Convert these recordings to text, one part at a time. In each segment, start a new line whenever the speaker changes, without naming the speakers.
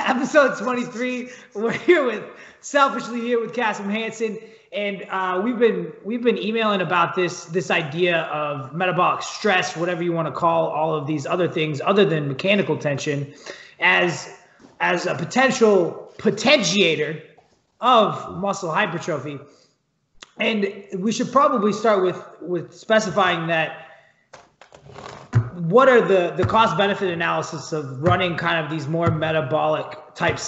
Episode 23. We're selfishly here with Kassem Hanson, and we've been emailing about this idea of metabolic stress, whatever you want to call all of these other things other than mechanical tension, as a potential potentiator of muscle hypertrophy. And we should probably start with specifying that what are the cost benefit analysis of running kind of these more metabolic type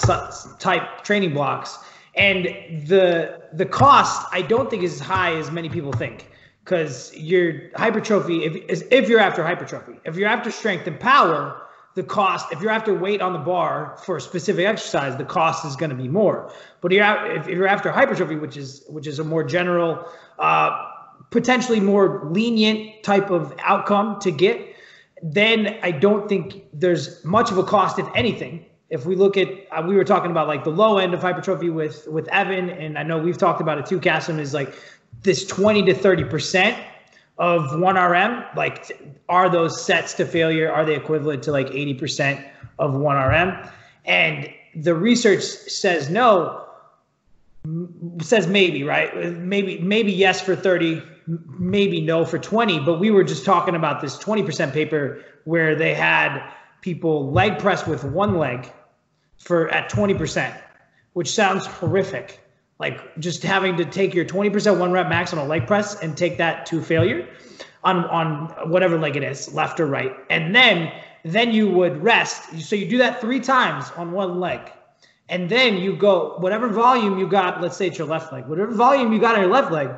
training blocks. And the cost, I don't think is as high as many people think, because your hypertrophy, if you're after hypertrophy, if you're after strength and power, the cost, if you're after weight on the bar for a specific exercise, the cost is going to be more. But if you're after hypertrophy, which is a more general, potentially more lenient type of outcome to get, then I don't think there's much of a cost, if anything. If we look at, we were talking about like the low end of hypertrophy with Evan, and I know we've talked about it too, Kassem, is like this 20 to 30% of 1RM, like are those sets to failure? Are they equivalent to like 80% of 1RM? And the research says no, says maybe, right? Maybe yes for 30, maybe no for 20. But we were just talking about this 20% paper where they had people leg press with one leg at 20%, which sounds horrific. Like just having to take your 20% one rep max on a leg press and take that to failure on whatever leg it is, left or right. And then you would rest. So you do that 3 times on one leg. And then you go, whatever volume you got, let's say it's your left leg, whatever volume you got on your left leg,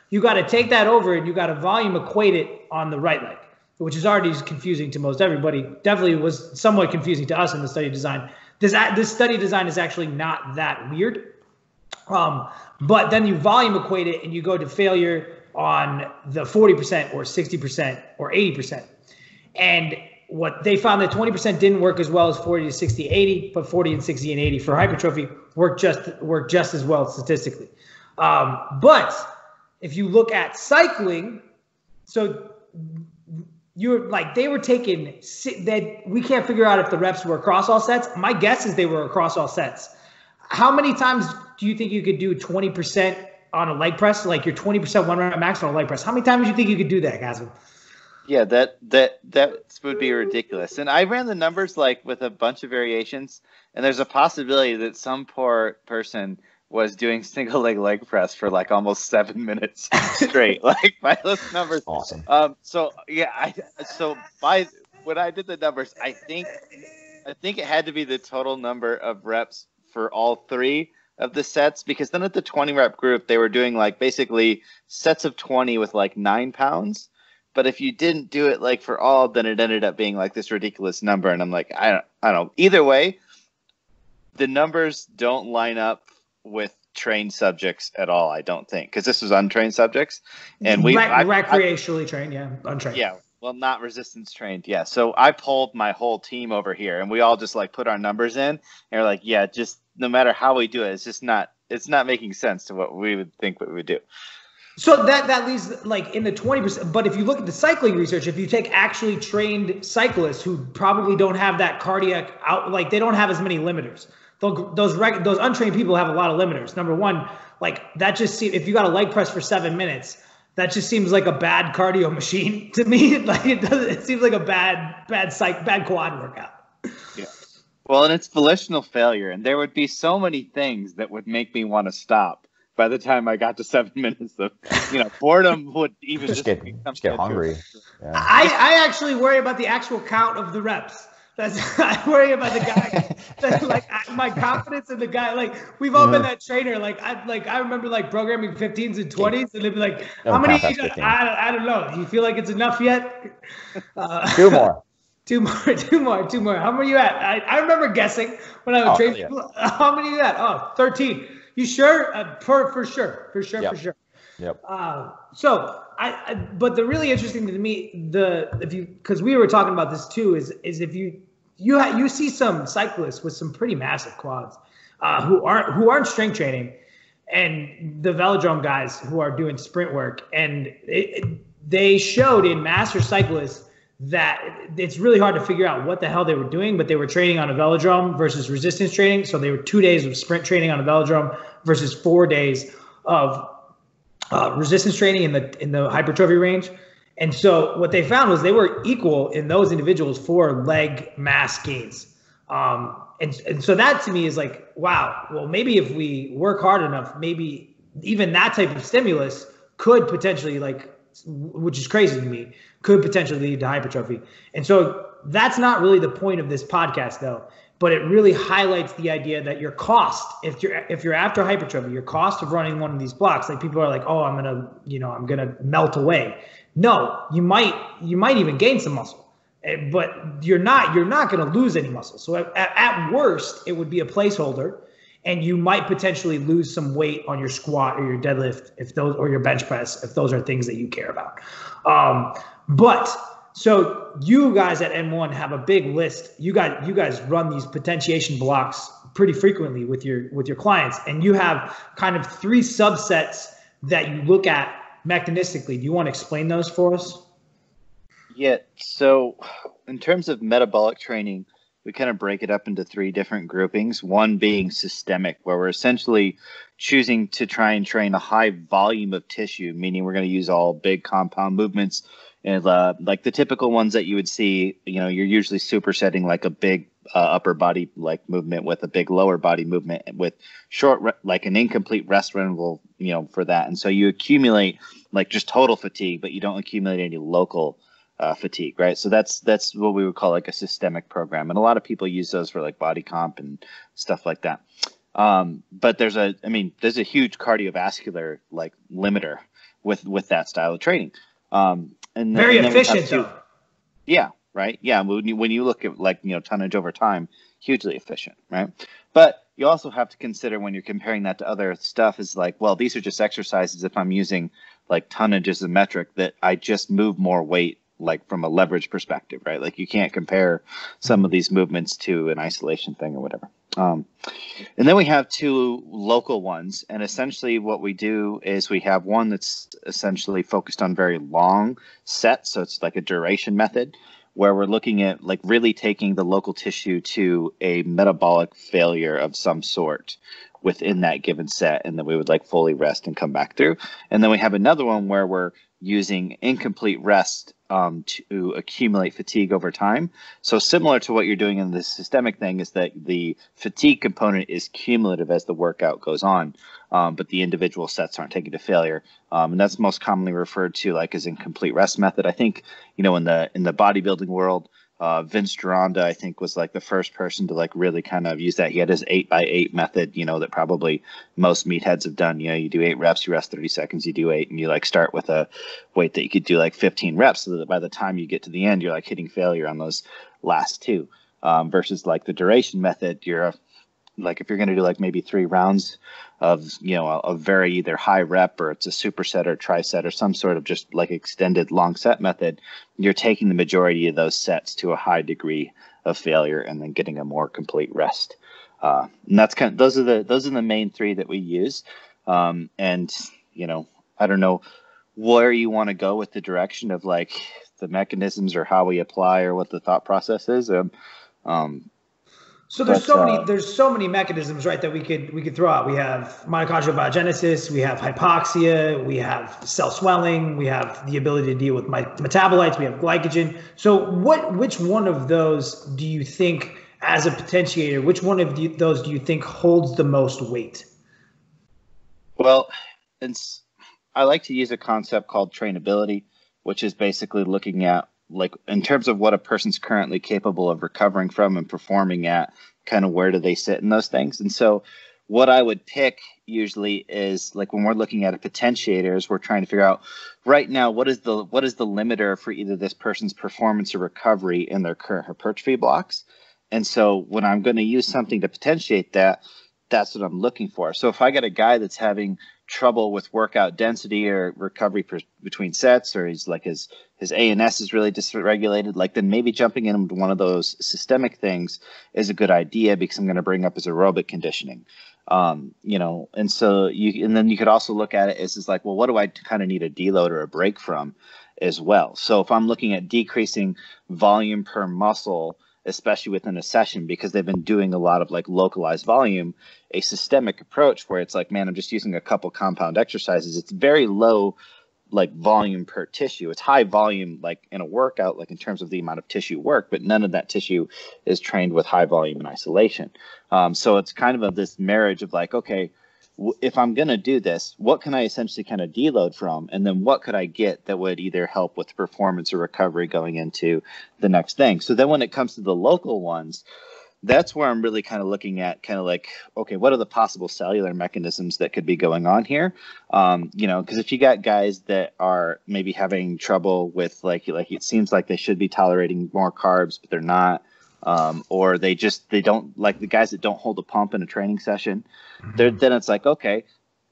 you got to take that over and you got to volume equate it on the right leg, which is already confusing to most everybody. Definitely was somewhat confusing to us in the study design. This study design is actually not that weird. But then you volume equate it and you go to failure on the 40% or 60% or 80%. And what they found that 20% didn't work as well as 40 to 60, 80, but 40 and 60 and 80 for hypertrophy work just as well statistically. But if you look at cycling, so you're like, they were taking that, we can't figure out if the reps were across all sets. My guess is they were across all sets. How many times do you think you could do 20% on a leg press, like your 20% one rep max on a leg press? How many times do you think you could do that, Kassem?
Yeah, that would be ridiculous. And I ran the numbers like with a bunch of variations, and there's a possibility that some poor person was doing single leg press for like almost 7 minutes straight. Like by those numbers.
Awesome.
When I did the numbers, I think it had to be the total number of reps for all 3 of the sets, because then at the 20 rep group, they were doing like basically sets of 20 with like 9 pounds. But if you didn't do it like for all, then it ended up being like this ridiculous number. And I'm like, I don't know. Either way, the numbers don't line up with trained subjects at all, I don't think, because this was untrained subjects. And
recreationally trained, yeah, untrained.
Yeah, well, not resistance trained, yeah. So I pulled my whole team over here, and we all just like put our numbers in, and we're like, yeah, just no matter how we do it, it's not making sense to what we would think we would do.
So that leaves like in the 20%. But if you look at the cycling research, if you take actually trained cyclists who probably don't have that cardiac out, like they don't have as many limiters. Those untrained people have a lot of limiters. Number one, like that just seems, if you got a leg press for 7 minutes, that just seems like a bad cardio machine to me. Like it seems like a bad quad workout.
Yeah. Well, and it's volitional failure, and there would be so many things that would make me want to stop by the time I got to 7 minutes of, boredom would even just get
hungry. Yeah.
I actually worry about the actual count of the reps. I worry about the guy. Like my confidence in the guy. Like we've all been that trainer. Like I remember like programming 15s and 20s, and they'd be like, "How many? I don't know. Do you feel like it's enough yet?"
2 more.
Two more. How many are you at? I remember guessing when I was training people. How many are you at? Oh, 13. You sure? For sure.
Yep.
But the really interesting to me, because we were talking about this too, is if you see some cyclists with some pretty massive quads, who aren't strength training, and the velodrome guys who are doing sprint work, and they showed in master cyclists that it's really hard to figure out what the hell they were doing, but they were training on a velodrome versus resistance training. So they were 2 days of sprint training on a velodrome versus 4 days of resistance training in the hypertrophy range. And so what they found was they were equal in those individuals for leg mass gains. And so that to me is like, wow, well, maybe if we work hard enough, maybe even that type of stimulus could potentially, like, which is crazy to me, could potentially lead to hypertrophy. And so that's not really the point of this podcast, though, but it really highlights the idea that your cost, if you're after hypertrophy, your cost of running one of these blocks, like people are like, oh, I'm gonna melt away. No, you might even gain some muscle, but you're not going to lose any muscle. So at worst, it would be a placeholder, and you might potentially lose some weight on your squat or your deadlift or your bench press if those are things that you care about. But so you guys at N1 have a big list. You guys run these potentiation blocks pretty frequently with your clients, and you have kind of 3 subsets that you look at mechanistically. Do you want to explain those for us?
Yeah. So in terms of metabolic training, we kind of break it up into 3 different groupings. One being systemic, where we're essentially choosing to try and train a high volume of tissue, meaning we're going to use all big compound movements. And like the typical ones that you would see, you're usually supersetting like a big upper body like movement with a big lower body movement with short, like an incomplete rest interval, for that. And so you accumulate like just total fatigue, but you don't accumulate any local fatigue, right? So that's what we would call like a systemic program. And a lot of people use those for like body comp and stuff like that. But there's a huge cardiovascular like limiter with that style of training. And
very efficient though.
Yeah. Right. Yeah. When you look at like, tonnage over time, hugely efficient. Right. But you also have to consider when you're comparing that to other stuff is like, well, these are just exercises. If I'm using like tonnage as a metric, that I just move more weight, like from a leverage perspective, right? Like you can't compare some of these movements to an isolation thing or whatever. And then we have 2 local ones. And essentially what we do is we have one that's essentially focused on very long sets. So it's like a duration method where we're looking at like really taking the local tissue to a metabolic failure of some sort within that given set. And then we would like fully rest and come back through. And then we have another one where we're using incomplete rest to accumulate fatigue over time. So similar to what you're doing in the systemic thing is that the fatigue component is cumulative as the workout goes on, but the individual sets aren't taken to failure. And that's most commonly referred to like as incomplete rest method. I think, in the bodybuilding world, Vince Gironda, I think, was like the first person to like really kind of use that. He had his 8x8 method, that probably most meatheads have done. You do 8 reps, you rest 30 seconds, you do 8, and you like start with a weight that you could do like 15 reps, so that by the time you get to the end, you're like hitting failure on those last 2. Versus like the duration method, you're like if you're going to do like maybe 3 rounds of a very either high rep or it's a superset or triset or some sort of just like extended long set method, you're taking the majority of those sets to a high degree of failure and then getting a more complete rest. And that's those are the main 3 that we use. And I don't know where you want to go with the direction of like the mechanisms or how we apply or what the thought process is.
So there's so many mechanisms, right, that we could throw out. We have mitochondrial biogenesis, we have hypoxia, we have cell swelling, we have the ability to deal with metabolites, we have glycogen. So which one of those do you think, as a potentiator, which one of those do you think holds the most weight?
Well, I like to use a concept called trainability, which is basically looking at like in terms of what a person's currently capable of recovering from and performing at, kind of where do they sit in those things. And so what I would pick usually is like when we're looking at a potentiator is we're trying to figure out right now what is the limiter for either this person's performance or recovery in their current hypertrophy blocks. And so when I'm going to use something to potentiate that, that's what I'm looking for. So if I got a guy that's having trouble with workout density or recovery between sets, or he's like his ANS is really dysregulated, like then maybe jumping into one of those systemic things is a good idea because I'm going to bring up his aerobic conditioning. And so then you could also look at it as like, well, what do I kind of need a deload or a break from? as well. So if I'm looking at decreasing volume per muscle, especially within a session, because they've been doing a lot of like localized volume, a systemic approach where it's like, man, I'm just using a couple compound exercises. It's very low like volume per tissue. It's high volume like in a workout, like in terms of the amount of tissue work, but none of that tissue is trained with high volume in isolation. So it's kind of this marriage of like, okay, if I'm going to do this, what can I essentially kind of deload from? And then what could I get that would either help with performance or recovery going into the next thing? So then when it comes to the local ones, that's where I'm really kind of looking at kind of like, okay, what are the possible cellular mechanisms that could be going on here? Because if you got guys that are maybe having trouble with like it seems like they should be tolerating more carbs, but they're not. Or they don't like the guys that don't hold a pump in a training session. Then it's like, okay,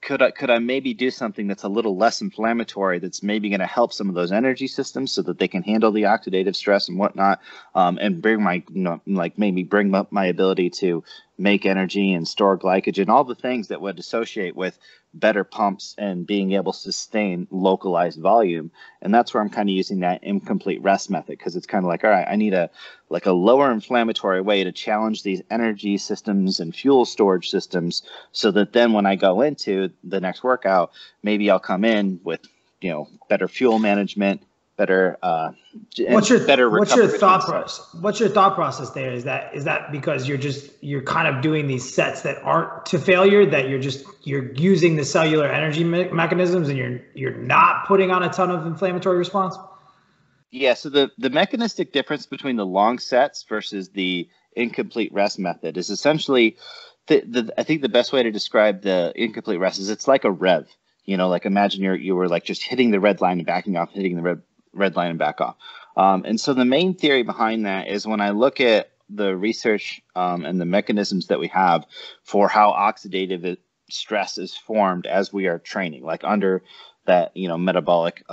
could I maybe do something that's a little less inflammatory, that's maybe going to help some of those energy systems so that they can handle the oxidative stress and whatnot, and bring bring up my ability to make energy and store glycogen, all the things that would associate with better pumps and being able to sustain localized volume. And that's where I'm kind of using that incomplete rest method, because it's kind of like, all right, I need a lower inflammatory way to challenge these energy systems and fuel storage systems, so that then when I go into the next workout, maybe I'll come in with, better fuel management, better
what's your thought process? What's your thought process there? Is that because you're kind of doing these sets that aren't to failure, that you're using the cellular energy mechanisms and you're not putting on a ton of inflammatory response?
Yeah, so the mechanistic difference between the long sets versus the incomplete rest method is essentially, I think the best way to describe the incomplete rest is it's like a rev. Like imagine you were like just hitting the red line and backing off, hitting the red line and back off. And so the main theory behind that is when I look at the research and the mechanisms that we have for how oxidative stress is formed as we are training, like under that, metabolic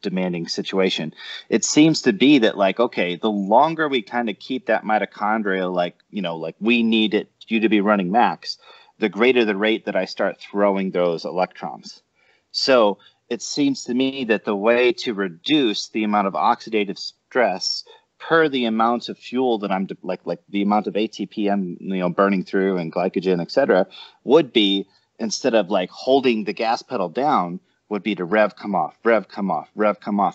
demanding situation, it seems to be that like, okay, the longer we kind of keep that mitochondria, like we need you to be running max, the greater the rate that I start throwing those electrons. So it seems to me that the way to reduce the amount of oxidative stress per the amount of fuel that I'm like the amount of ATP I'm burning through and glycogen, etc., would be, instead of like holding the gas pedal down, would be to rev come off.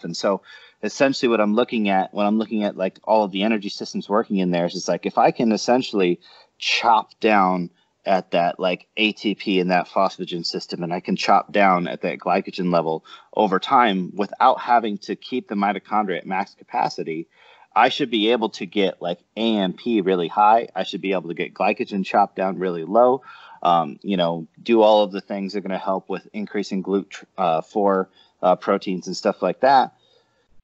And so essentially what I'm looking at when I'm looking at like all of the energy systems working in there is it's like, if I can essentially chop down at that like ATP and that phosphagen system, and I can chop down at that glycogen level over time without having to keep the mitochondria at max capacity, I should be able to get like AMP really high. I should be able to get glycogen chopped down really low. Do all of the things that are going to help with increasing GLUT4 proteins and stuff like that,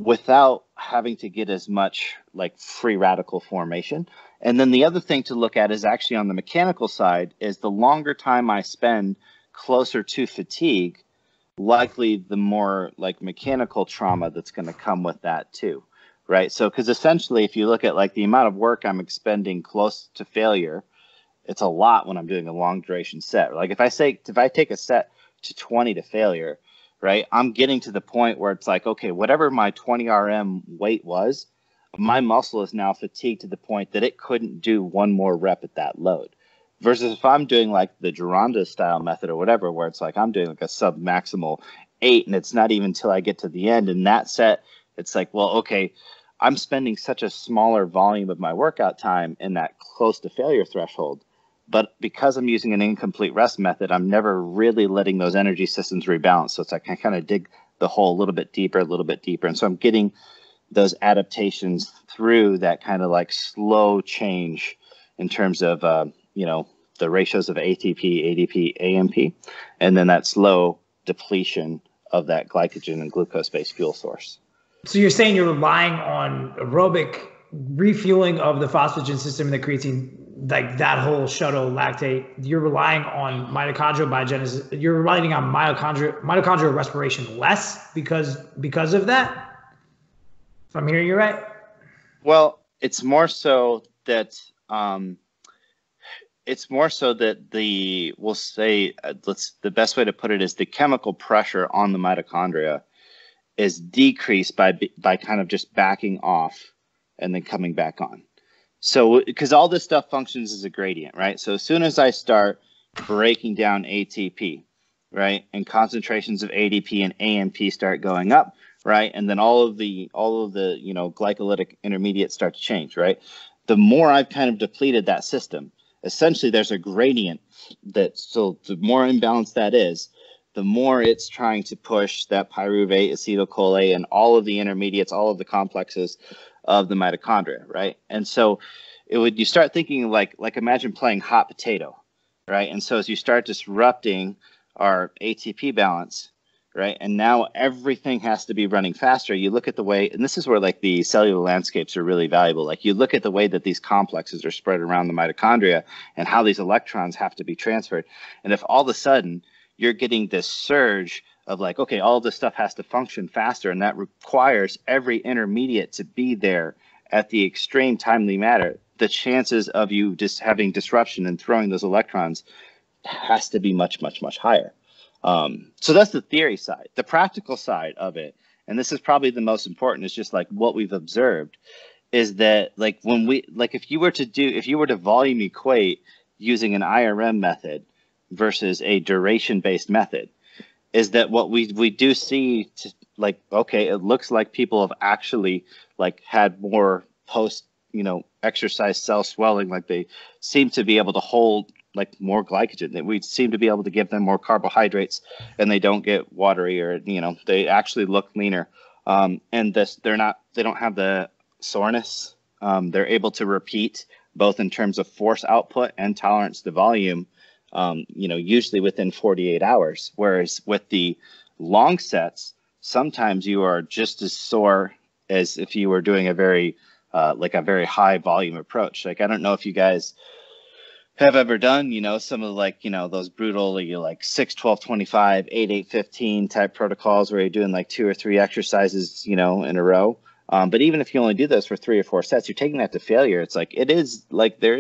without having to get as much like free radical formation. And then the other thing to look at is actually on the mechanical side, is the longer time I spend closer to fatigue, likely the more like mechanical trauma that's going to come with that too, right? So because essentially if you look at like the amount of work I'm expending close to failure, it's a lot when I'm doing a long duration set. Like if I take a set to 20 to failure, right, I'm getting to the point where it's like, okay, whatever my 20 RM weight was, my muscle is now fatigued to the point that it couldn't do one more rep at that load. Versus if I'm doing like the Geronda style method or whatever, where it's like I'm doing like a sub-maximal 8, and it's not even until I get to the end in that set, it's like, well, okay, I'm spending such a smaller volume of my workout time in that close to failure threshold. But because I'm using an incomplete rest method, I'm never really letting those energy systems rebalance. So it's like I kind of dig the hole a little bit deeper. And so I'm getting those adaptations through that kind of like slow change in terms of, the ratios of ATP, ADP, AMP, and then that slow depletion of that glycogen and glucose-based fuel source.
So you're saying you're relying on aerobic refueling of the phosphagen system and the creatine, like that whole shuttle lactate. You're relying on mitochondrial biogenesis. You're relying on mitochondrial respiration less because of that. If I'm hearing you right.
Well, it's more so that the best way to put it is the chemical pressure on the mitochondria is decreased by kind of just backing off and then coming back on. So because all this stuff functions as a gradient, right? So as soon as I start breaking down ATP, right, and concentrations of ADP and AMP start going up, right, and then all of the glycolytic intermediates start to change, right? The more I've kind of depleted that system, essentially there's a gradient so the more imbalanced that is, the more it's trying to push that pyruvate, acetyl-CoA, and all of the intermediates, all of the complexes of the mitochondria, right? And so you start thinking like imagine playing hot potato, right? And so as you start disrupting our ATP balance, right, and now everything has to be running faster. You look at the way, and this is where like the cellular landscapes are really valuable. Like you look at the way that these complexes are spread around the mitochondria and how these electrons have to be transferred. And if all of a sudden you're getting this surge of like, okay, all this stuff has to function faster, and that requires every intermediate to be there at the extreme timely manner, the chances of you just having disruption and throwing those electrons has to be much, much, much higher. So that's the theory side. The practical side of it, and this is probably the most important, is just like what we've observed is that like if you were to volume equate using an IRM method versus a duration based method, is that what we do see like, okay, it looks like people have actually like had more post, exercise cell swelling, like they seem to be able to hold like more glycogen, that we seem to be able to give them more carbohydrates and they don't get watery, or they actually look leaner, and they don't have the soreness. They're able to repeat both in terms of force output and tolerance to volume, usually within 48 hours, whereas with the long sets sometimes you are just as sore as if you were doing a very high volume approach. Like I don't know if you guys have ever done, some of those brutal, like 6, 12, 25, 8, 8, 15 type protocols where you're doing like 2 or 3 exercises, in a row. But even if you only do those for 3 or 4 sets, you're taking that to failure. It's like, it is like, there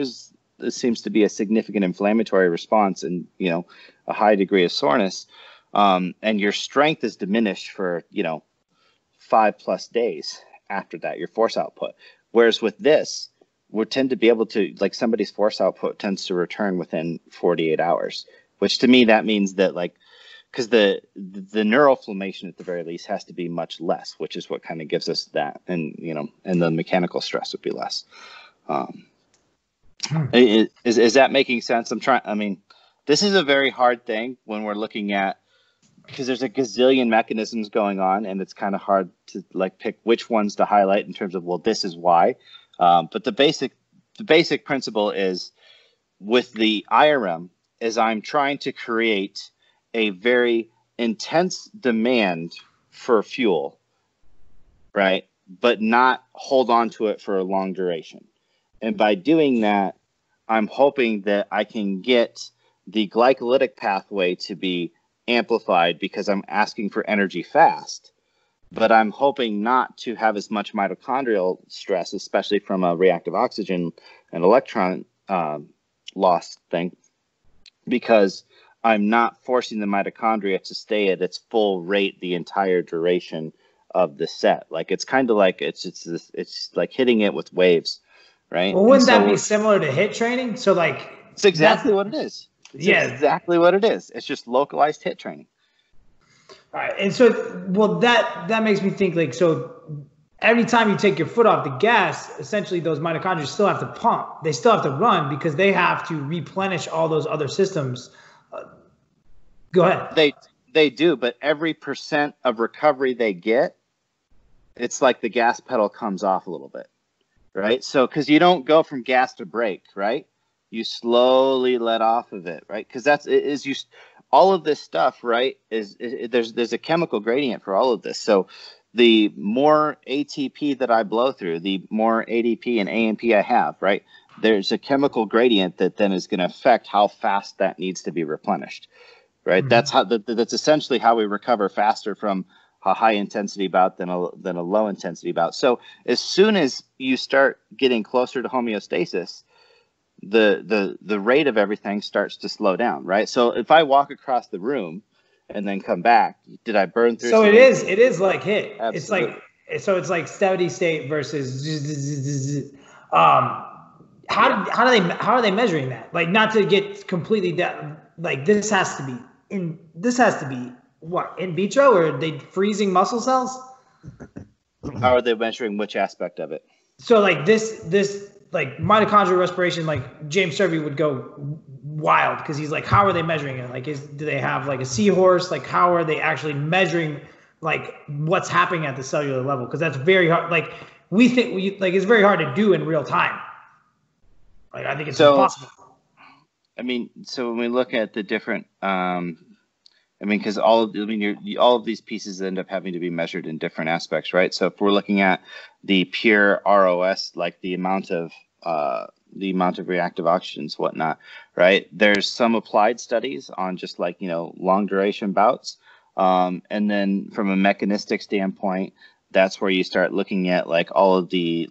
seems to be a significant inflammatory response and, a high degree of soreness. And your strength is diminished for, 5+ days after that, your force output. Whereas with this, we tend to be able to, like, somebody's force output tends to return within 48 hours, which to me, that means that because the neuroinflammation at the very least has to be much less, which is what kind of gives us that. And, and the mechanical stress would be less. Is that making sense? This is a very hard thing when we're looking at, because there's a gazillion mechanisms going on, and it's kind of hard to pick which ones to highlight in terms of, well, this is why. But the basic principle is with the IRM is I'm trying to create a very intense demand for fuel, right? But not hold on to it for a long duration. And by doing that, I'm hoping that I can get the glycolytic pathway to be amplified because I'm asking for energy fast. But I'm hoping not to have as much mitochondrial stress, especially from a reactive oxygen and electron loss thing, because I'm not forcing the mitochondria to stay at its full rate the entire duration of the set. Like it's kind of like it's like hitting it with waves, right?
Well, wouldn't that be similar to HIIT training? So
it's exactly what it is. It's exactly what it is. It's just localized HIIT training.
All right. And so, well, that makes me think so every time you take your foot off the gas, essentially those mitochondria still have to pump. They still have to run because they have to replenish all those other systems. Go ahead.
They do, but every % of recovery they get, it's like the gas pedal comes off a little bit, right? So, because you don't go from gas to brake, right? You slowly let off of it, right? Because all of this stuff, right, there's a chemical gradient for all of this. So the more ATP that I blow through, the more ADP and AMP I have, right? There's a chemical gradient that then is going to affect how fast that needs to be replenished, right? Mm-hmm. That's essentially how we recover faster from a high intensity bout than a low intensity bout. So as soon as you start getting closer to homeostasis, the rate of everything starts to slow down, right? So if I walk across the room and then come back? Did I burn through?
So it is like HIIT.
Absolutely.
It's like steady state versus how are they measuring that? Like, not to get completely down, like this has to be what, in vitro, or are they freezing muscle cells?
How are they measuring which aspect of it?
So like this like mitochondrial respiration, like James Serby would go wild because he's like, how are they measuring it? Like, do they have like a seahorse? Like, how are they actually measuring like what's happening at the cellular level? Because that's very hard. Like, it's very hard to do in real time. Like, I think it's impossible.
I mean, so when we look at the different, because all of these pieces end up having to be measured in different aspects, right? So if we're looking at the pure ROS, like the amount of reactive oxygens, whatnot, right? There's some applied studies on just like, long duration bouts. And then from a mechanistic standpoint, that's where you start looking at like all of the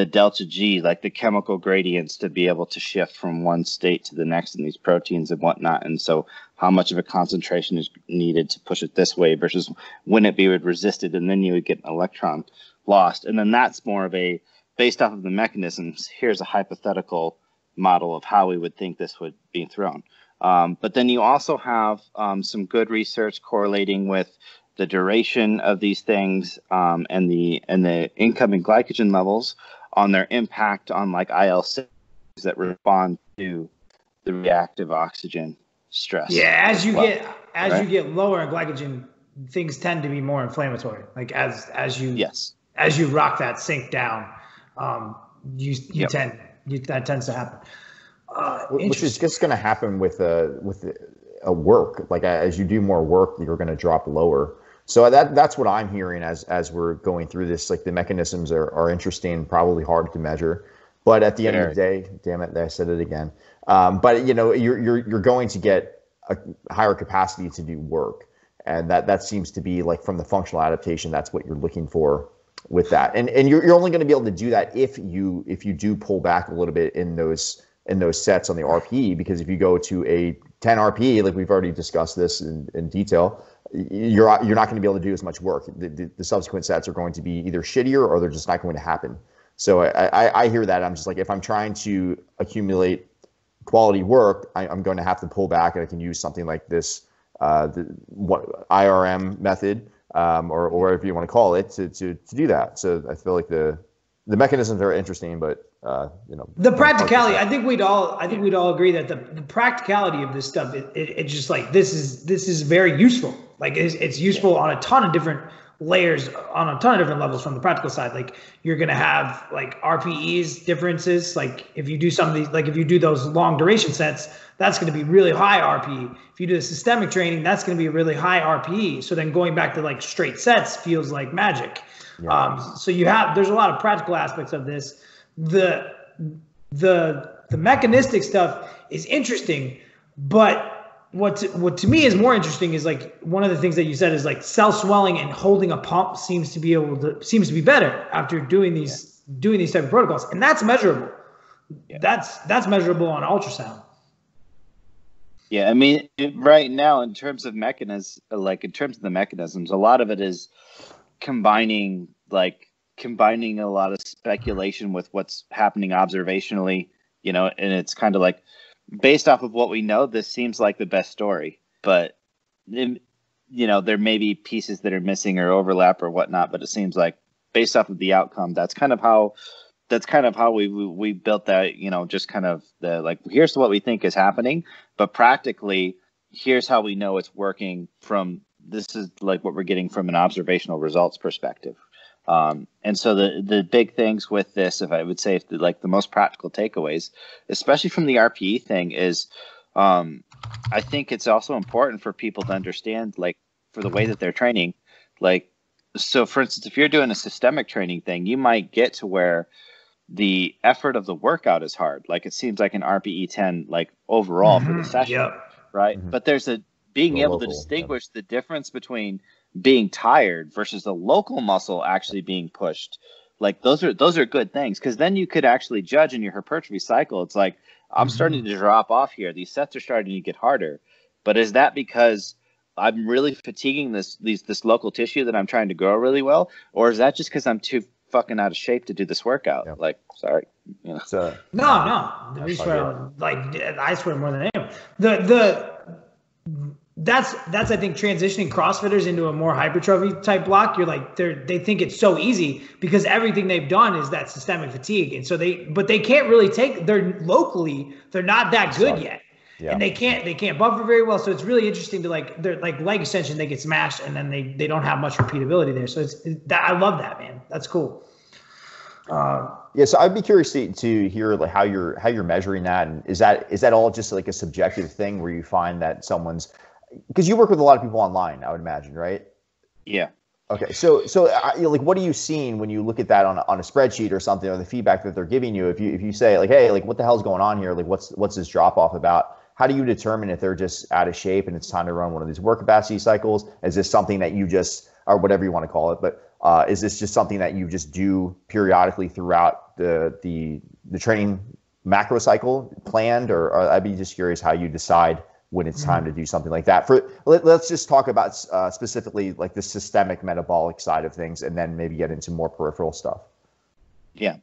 delta G, like the chemical gradients to be able to shift from one state to the next in these proteins and whatnot. And so how much of a concentration is needed to push it this way versus when it would resist it, and then you would get an electron lost. And then that's more of a, based off of the mechanisms, here's a hypothetical model of how we would think this would be thrown. But then you also have some good research correlating with the duration of these things and the incoming glycogen levels on their impact on like IL-6 that respond to the reactive oxygen stress.
Yeah, as you get lower in glycogen, things tend to be more inflammatory. Like as you rock that sink down, that tends to happen.
Which is just going to happen with a work. Like as you do more work, you're going to drop lower. So that's what I'm hearing as we're going through this. Like the mechanisms are interesting, probably hard to measure, but at the end of the day, damn it, I said it again. But you're going to get a higher capacity to do work, and that seems to be like from the functional adaptation. That's what you're looking for with that, and you're only going to be able to do that if you do pull back a little bit in those sets on the RPE, because if you go to a 10 RPE, like we've already discussed this in detail, you're not going to be able to do as much work. The subsequent sets are going to be either shittier or they're just not going to happen. So I hear that. I'm just like, if I'm trying to accumulate quality work, I'm going to have to pull back, and I can use something like this, IRM method, or whatever you want to call it, to do that. So I feel like the mechanisms are interesting, but
the practicality. I think we'd all agree that the practicality of this stuff, it's just like this is very useful. Like it's useful on a ton of different layers, on a ton of different levels from the practical side. Like you're gonna have like RPEs differences. Like if you do some of these, like if you do those long duration sets, that's going to be really high RPE. If you do the systemic training, that's going to be a really high RPE. So then going back to like straight sets feels like magic. Yeah. So there's a lot of practical aspects of this. The mechanistic stuff is interesting, but what to me is more interesting is like one of the things that you said is like cell swelling and holding a pump seems to be better after doing these type of protocols, and that's measurable. Yeah. That's measurable on ultrasound.
Yeah, I mean, right now in terms of the mechanisms, a lot of it is combining a lot of speculation with what's happening observationally, and it's kind of like based off of what we know, this seems like the best story, but there may be pieces that are missing or overlap or whatnot, but it seems like based off of the outcome, that's kind of how we built that, just kind of the like, here's what we think is happening, but practically here's how we know it's working this is like what we're getting from an observational results perspective. And so the big things with this, if I would say, the most practical takeaways, especially from the RPE thing, is I think it's also important for people to understand, like, for the way that they're training. Like, so for instance, if you're doing a systemic training thing, you might get to where the effort of the workout is hard. Like, it seems like an RPE 10, like, overall for the session, right? Mm-hmm. But there's being able to distinguish the difference between being tired versus the local muscle actually being pushed. Like those are good things, because then you could actually judge in your hypertrophy cycle. It's like, I'm starting to drop off here. These sets are starting to get harder. But is that because I'm really fatiguing this local tissue that I'm trying to grow really well, or is that just because I'm too fucking out of shape to do this workout?
Yep.
Like, sorry, you know.
So
No. We swear, like I swear more than anyone. That's I think transitioning CrossFitters into a more hypertrophy type block. You're like they think it's so easy because everything they've done is that systemic fatigue, and so they can't really take. They're not that good yet. Yeah. And they can't buffer very well. So it's really interesting to they're like leg extension, they get smashed and then they don't have much repeatability there. So I love that, man. That's cool.
Yeah, so I'd be curious to hear like how you're measuring that, and is that all just like a subjective thing where you find that someone's, because you work with a lot of people online, I would imagine, right?
Yeah.
Okay, so like, what are you seeing when you look at that on a spreadsheet or something, or the feedback that they're giving you? If you say like, hey, like what the hell's going on here? Like what's this drop off about? How do you determine if they're just out of shape and it's time to run one of these work capacity cycles? Is this something that you just, or whatever you want to call it, but is this just something that you just do periodically throughout the training macro cycle planned, or I'd be just curious how you decide when it's time to do something like that. Let's just talk about specifically like the systemic metabolic side of things, and then maybe get into more peripheral stuff.
Yeah.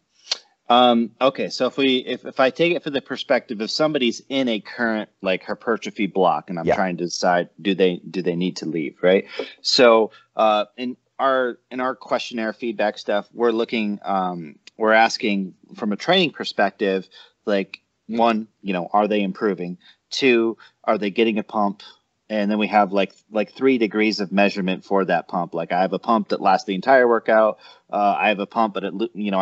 Okay, so if I take it for the perspective of somebody's in a current like hypertrophy block, and I'm trying to decide do they need to leave, right? So in our questionnaire feedback stuff, we're looking we're asking from a training perspective, like, one, are they improving? Two, are they getting a pump? And then we have like 3 degrees of measurement for that pump. Like, I have a pump that lasts the entire workout. I have a pump, but I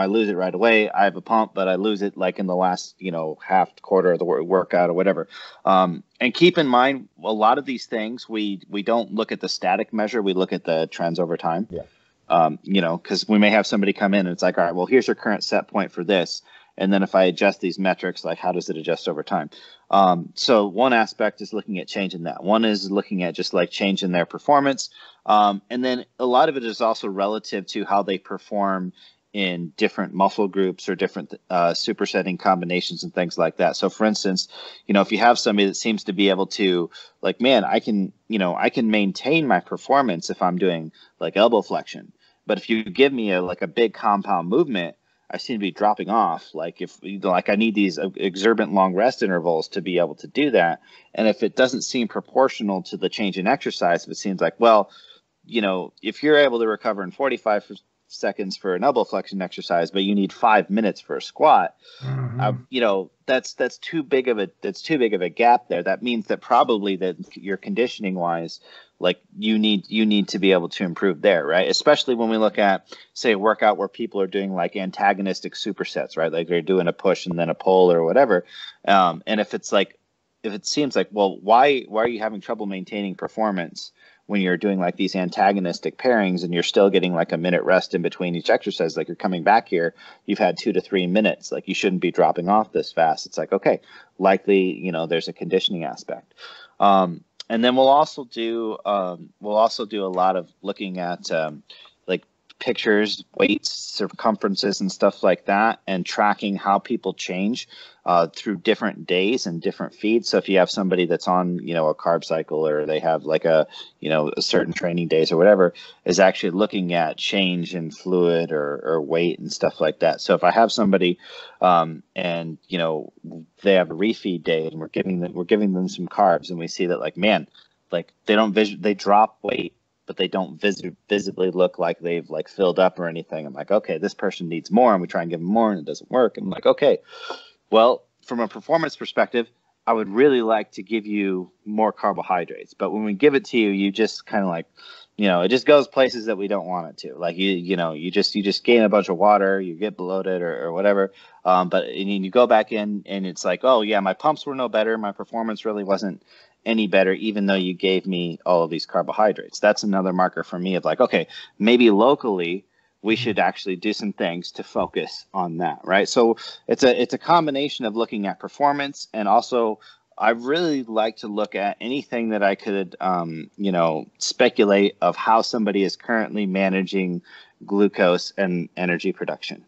lose it right away. I have a pump, but I lose it like in the last, half quarter of the workout or whatever. And keep in mind, a lot of these things, we don't look at the static measure. We look at the trends over time. Yeah. Because we may have somebody come in and it's like, all right, well, here's your current set point for this. And then if I adjust these metrics, like, how does it adjust over time? So one aspect is looking at changing that. One is looking at just like changing their performance. And then a lot of it is also relative to how they perform in different muscle groups or different supersetting combinations and things like that. So for instance, if you have somebody that seems to be able to, like, man, I can maintain my performance if I'm doing like elbow flexion. But if you give me a big compound movement, I seem to be dropping off. Like, I need these exorbitant long rest intervals to be able to do that. And if it doesn't seem proportional to the change in exercise, if it seems like, well, if you're able to recover in 45 seconds for an elbow flexion exercise, but you need 5 minutes for a squat, that's too big of a gap there. That means that probably that your conditioning wise, like, you need to be able to improve there, right? Especially when we look at, say, a workout where people are doing like antagonistic supersets, right? Like, they're doing a push and then a pull or whatever. And if it seems like, well, why are you having trouble maintaining performance when you're doing like these antagonistic pairings and you're still getting like a minute rest in between each exercise? Like, you're coming back here, you've had 2 to 3 minutes, like, you shouldn't be dropping off this fast. It's like, okay, likely, there's a conditioning aspect. And then we'll also do a lot of looking at like pictures, weights, circumferences, and stuff like that, and tracking how people change through different days and different feeds. So if you have somebody that's on, a carb cycle, or they have like a certain training days or whatever, is actually looking at change in fluid or weight and stuff like that. So if I have somebody and they have a refeed day and we're giving them some carbs, and we see that, like, man, like, they drop weight, but they don't visibly look like they've like filled up or anything. I'm like, okay, this person needs more, and we try and give them more and it doesn't work. And I'm like, okay, well, from a performance perspective, I would really like to give you more carbohydrates, but when we give it to you, you just kind of like, it just goes places that we don't want it to. Like, you just gain a bunch of water, you get bloated or whatever. But you go back in and it's like, oh yeah, my pumps were no better. My performance really wasn't any better, even though you gave me all of these carbohydrates. That's another marker for me of like, okay, maybe locally we should actually do some things to focus on that, right? So it's a combination of looking at performance, and also I really like to look at anything that I could, speculate of how somebody is currently managing glucose and energy production.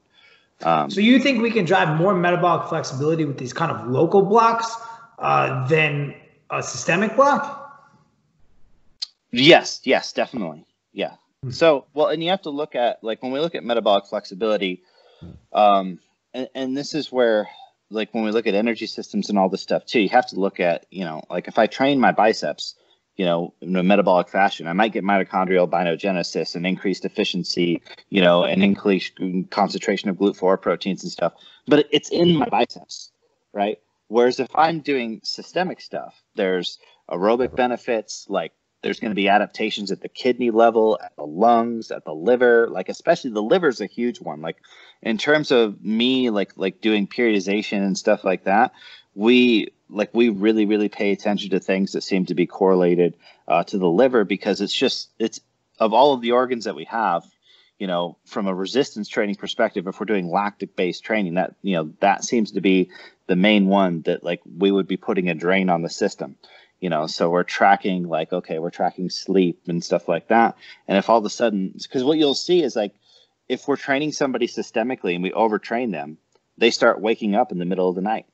So you think we can drive more metabolic flexibility with these kind of local blocks than a systemic block?
Yes, definitely. Yeah. So, well, and you have to look at, like, when we look at metabolic flexibility, and this is where, like, when we look at energy systems and all this stuff too, you have to look at, like, if I train my biceps, in a metabolic fashion, I might get mitochondrial biogenesis and increased efficiency, and increased concentration of GLUT4 proteins and stuff, but it's in my biceps, right? Whereas if I'm doing systemic stuff, there's aerobic benefits, like there's going to be adaptations at the kidney level, at the lungs, at the liver, like especially the liver is a huge one. Like in terms of me, like doing periodization and stuff like that, we really, really pay attention to things that seem to be correlated to the liver, because it's of all of the organs that we have, from a resistance training perspective, if we're doing lactic based training, that, that seems to be the main one that, like, we would be putting a drain on the system. So we're tracking, like, okay, we're tracking sleep and stuff like that. And if all of a sudden, because what you'll see is, like, if we're training somebody systemically and we overtrain them, they start waking up in the middle of the night,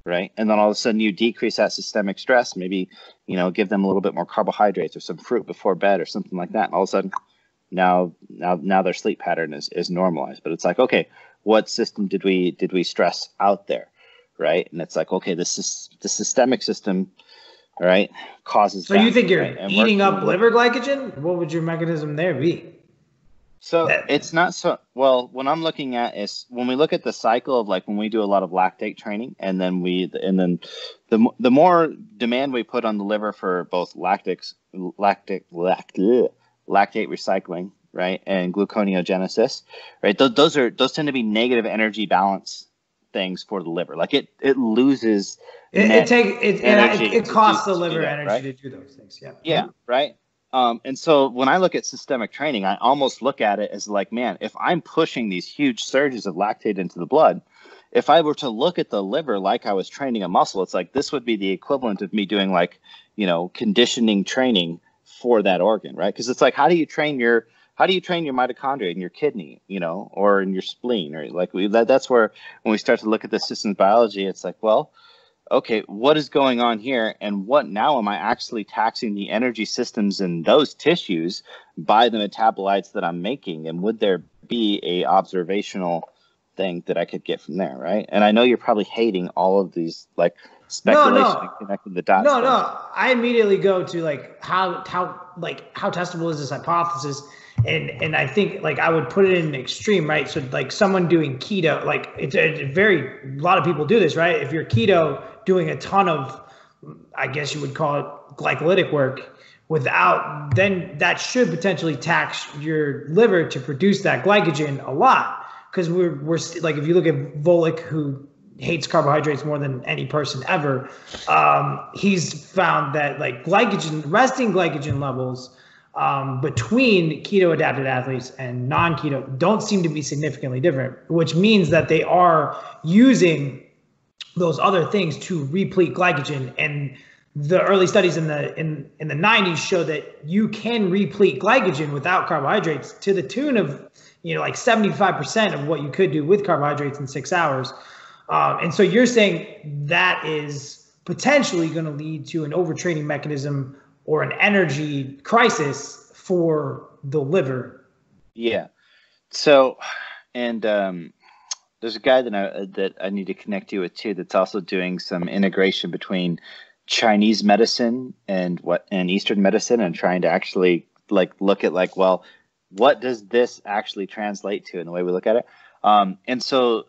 right? And then all of a sudden you decrease that systemic stress, maybe, give them a little bit more carbohydrates or some fruit before bed or something like that. And all of a sudden now their sleep pattern is normalized. But it's like, okay, what system did we stress out there, right? And it's like, okay, this is the systemic system, right, causes.
So you think you're eating up liver glycogen? What would your mechanism there be?
So it's not so well. What I'm looking at is when we look at the cycle of, like, when we do a lot of lactate training, and then the more demand we put on the liver for both lactate recycling, right, and gluconeogenesis, right, those tend to be negative energy balance things for the liver. Like it loses.
It costs the liver energy to do those things. Yeah.
Yeah. Right. And so when I look at systemic training, I almost look at it as like, man, if I'm pushing these huge surges of lactate into the blood, if I were to look at the liver like I was training a muscle, it's like this would be the equivalent of me doing, like, conditioning training for that organ, right? Because it's like, how do you train your mitochondria in your kidney, or in your spleen, or like that's where, when we start to look at the systems biology, it's like, well, okay, what is going on here, and what now am I actually taxing the energy systems in those tissues by the metabolites that I'm making, and would there be a observational thing that I could get from there, right? And I know you're probably hating all of these, like, speculation and connecting the dots.
No, I immediately go to, like, how testable is this hypothesis? And I think, like, I would put it in an extreme, right? So, like, someone doing keto, like, a lot of people do this, right? If you're keto, doing a ton of, I guess you would call it glycolytic work, then that should potentially tax your liver to produce that glycogen a lot. Because we're like, if you look at Volek, who hates carbohydrates more than any person ever, he's found that, like, resting glycogen levels between keto adapted athletes and non-keto don't seem to be significantly different, which means that they are using those other things to replete glycogen. And the early studies in the 90s show that you can replete glycogen without carbohydrates to the tune of, like 75% of what you could do with carbohydrates in 6 hours. And so you're saying that is potentially going to lead to an overtraining mechanism or an energy crisis for the liver.
Yeah. So, and there's a guy that I need to connect you with too, that's also doing some integration between Chinese medicine and Eastern medicine, and trying to actually, like, look at, like, well, what does this actually translate to in the way we look at it? And so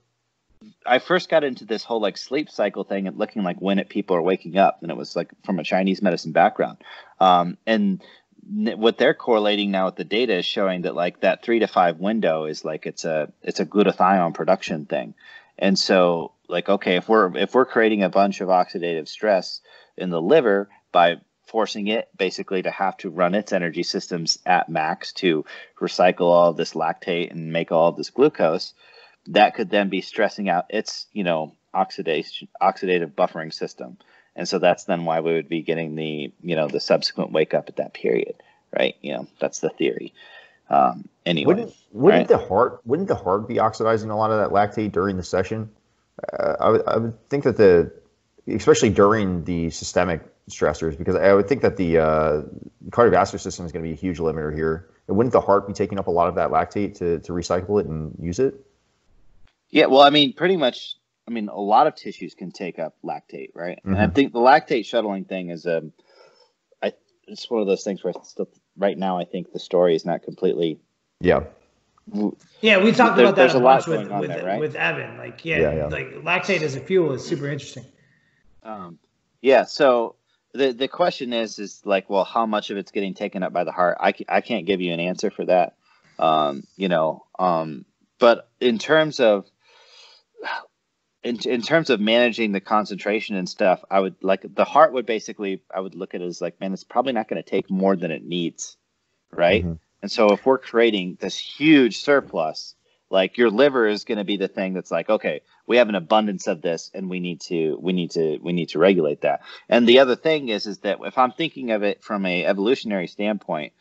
I first got into this whole, like, sleep cycle thing and looking, like, when people are waking up, and it was, like, from a Chinese medicine background. And what they're correlating now with the data is showing that, like, that 3 to 5 window is, like, it's a glutathione production thing. And so, like, okay, if we're creating a bunch of oxidative stress in the liver by forcing it basically to have to run its energy systems at max to recycle all of this lactate and make all of this glucose, that could then be stressing out its, oxidative buffering system. And so that's then why we would be getting the subsequent wake up at that period, right? That's the theory. Anyway,
wouldn't the heart be oxidizing a lot of that lactate during the session? I would think that especially during the systemic stressors? Because I would think that the cardiovascular system is going to be a huge limiter here. And wouldn't the heart be taking up a lot of that lactate to recycle it and use it?
Yeah, well, I mean, pretty much. I mean, a lot of tissues can take up lactate, right? And I think the lactate shuttling thing is it's one of those things where still right now I think the story is not completely.
Yeah.
Yeah, we talked about that a bunch with
right?
with Evan. Like, like lactate as a fuel is super interesting.
Yeah. So the question is like, well, how much of it's getting taken up by the heart? I can't give you an answer for that. But in terms of managing the concentration and stuff, I would like the heart would basically, I would look at it as like, man, it's probably not going to take more than it needs. Right. Mm-hmm. And so if we're creating this huge surplus, like your liver is going to be the thing that's like, okay, we have an abundance of this and we need to regulate that. And the other thing is that if I'm thinking of it from a evolutionary standpoint,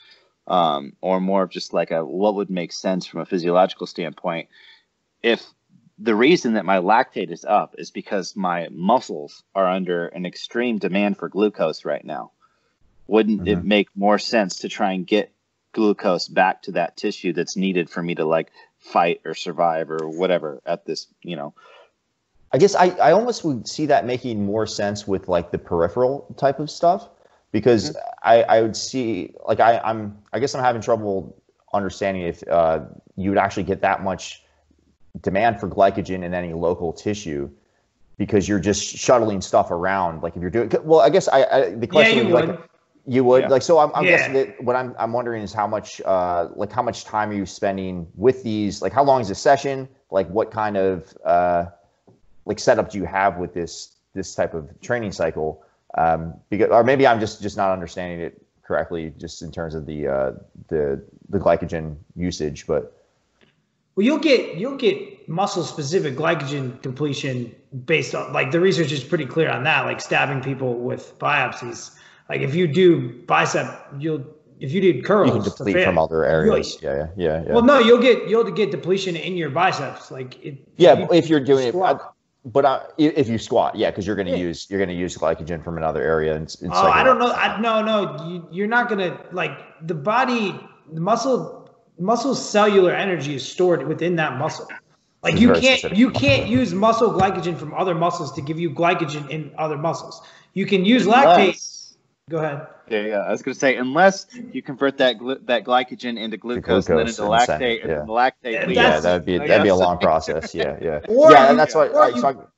or more of just like what would make sense from a physiological standpoint, if the reason that my lactate is up is because my muscles are under an extreme demand for glucose right now, wouldn't it make more sense to try and get glucose back to that tissue that's needed for me to like fight or survive or whatever at this,
I guess I almost would see that making more sense with like the peripheral type of stuff, because I would see like I guess I'm having trouble understanding if you would actually get that much demand for glycogen in any local tissue, because you're just shuttling stuff around. Like if you're doing, well, I guess the question would be like, you would like, so I'm guessing that what I'm wondering is how much time are you spending with these? Like how long is a session? Like what kind of like setup do you have with this type of training cycle? Because, or maybe I'm just not understanding it correctly, just in terms of the glycogen usage. But
well, you'll get muscle specific glycogen depletion based on, like, the research is pretty clear on that, like stabbing people with biopsies. Like if you do bicep, if you did curls,
you can deplete from other areas. Yeah.
Well, no, you'll get depletion in your biceps. Like
if you're doing it, but if you squat, because you're going to use glycogen from another area. And
I don't know. No, you're not going to, like, the body, the muscle's cellular energy is stored within that muscle. Like you can't use muscle glycogen from other muscles to give you glycogen in other muscles. You can use lactate. Go ahead.
Yeah. I was going to say, unless you convert that glycogen into glucose and then into lactate, and the lactate.
That'd be a long process. Yeah.
And
that's what I talk.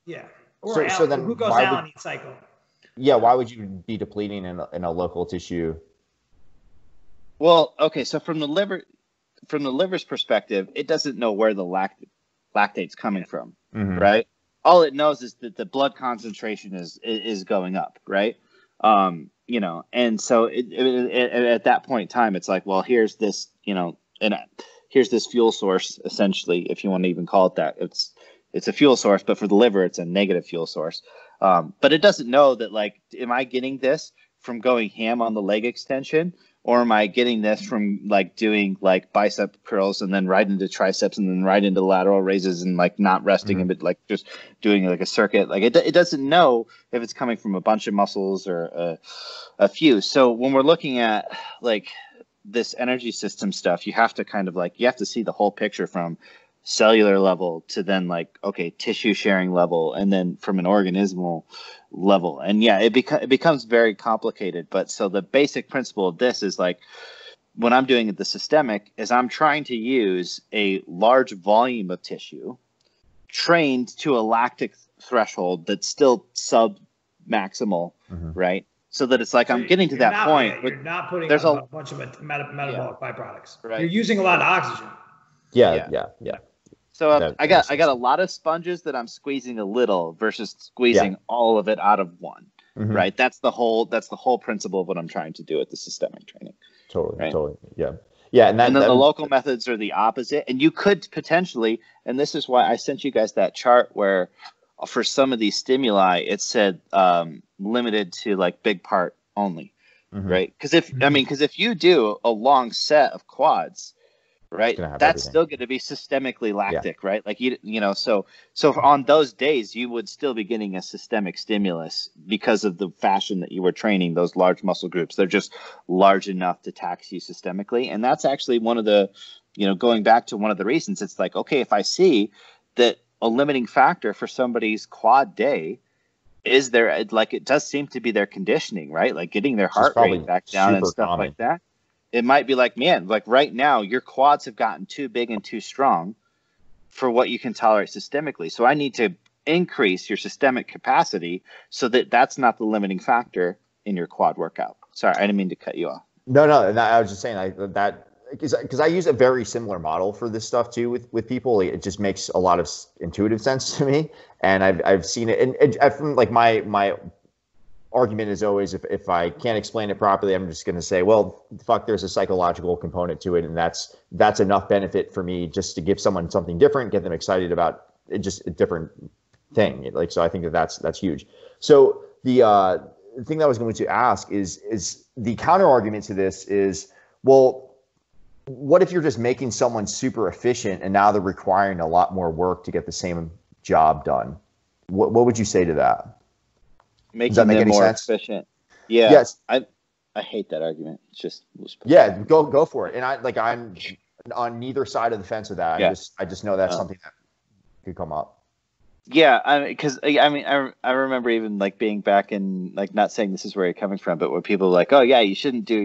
Or
so then
glucose alanine cycle.
Yeah. Why would you be depleting in a local tissue?
Well, okay. So from the liver's perspective, it doesn't know where the lactate's coming from, right? All it knows is that the blood concentration is going up, right? And so at that point in time, it's like, well, here's this, and here's this fuel source, essentially, if you want to even call it that. It's a fuel source, but for the liver, it's a negative fuel source. But it doesn't know that, like, am I getting this from going ham on the leg extension? Or am I getting this from like doing like bicep curls and then right into triceps and then right into lateral raises and like not resting but like just doing like a circuit? Like it doesn't know if it's coming from a bunch of muscles or a few. So when we're looking at like this energy system stuff, you have to kind of like, you have to see the whole picture from cellular level to then like, okay, tissue sharing level, and then from an organismal level. And it becomes very complicated. But so the basic principle of this is like, when I'm doing the systemic, is I'm trying to use a large volume of tissue trained to a lactic threshold that's still sub maximal, right? So that it's like, I'm getting to that point.
You're not putting a bunch of metabolic byproducts. Right. You're using a lot of oxygen.
Yeah.
So I got a lot of sponges that I'm squeezing a little versus squeezing all of it out of one, right? That's the whole principle of what I'm trying to do with the systemic training.
Totally. Yeah. And then
the local methods are the opposite. And you could potentially, and this is why I sent you guys that chart where for some of these stimuli, it said limited to like big part only, right? Because if you do a long set of quads, right? That's
everything.
still going to be systemically lactic, right? Like so on those days you would still be getting a systemic stimulus because of the fashion that you were training those large muscle groups. They're just large enough to tax you systemically, and that's actually one of the, going back to one of the reasons. It's like, okay, if I see that a limiting factor for somebody's quad day is there, like, it does seem to be their conditioning, right? Like getting their heart rate back down and stuff like that. It might be like, man, like right now your quads have gotten too big and too strong for what you can tolerate systemically. So I need to increase your systemic capacity so that that's not the limiting factor in your quad workout. Sorry, I didn't mean to cut you off.
No, I was just saying that because I use a very similar model for this stuff too with people. It just makes a lot of intuitive sense to me, and I've seen it. And from like my argument is always, if I can't explain it properly, I'm just going to say, well, fuck, there's a psychological component to it, and that's enough benefit for me just to give someone something different, get them excited about it, just a different thing. Like, so I think that's huge. So the thing that I was going to ask is the counter argument to this is, well, what if you're just making someone super efficient and now they're requiring a lot more work to get the same job done? What would you say to that?
Making them more efficient. Yeah.
Yes.
I hate that argument. It's just
go for it. And I'm on neither side of the fence of that. Yeah. I just know that's something that could come up.
Yeah, because I remember even like being back in, like, not saying this is where you're coming from, but where people are like, oh yeah, you shouldn't do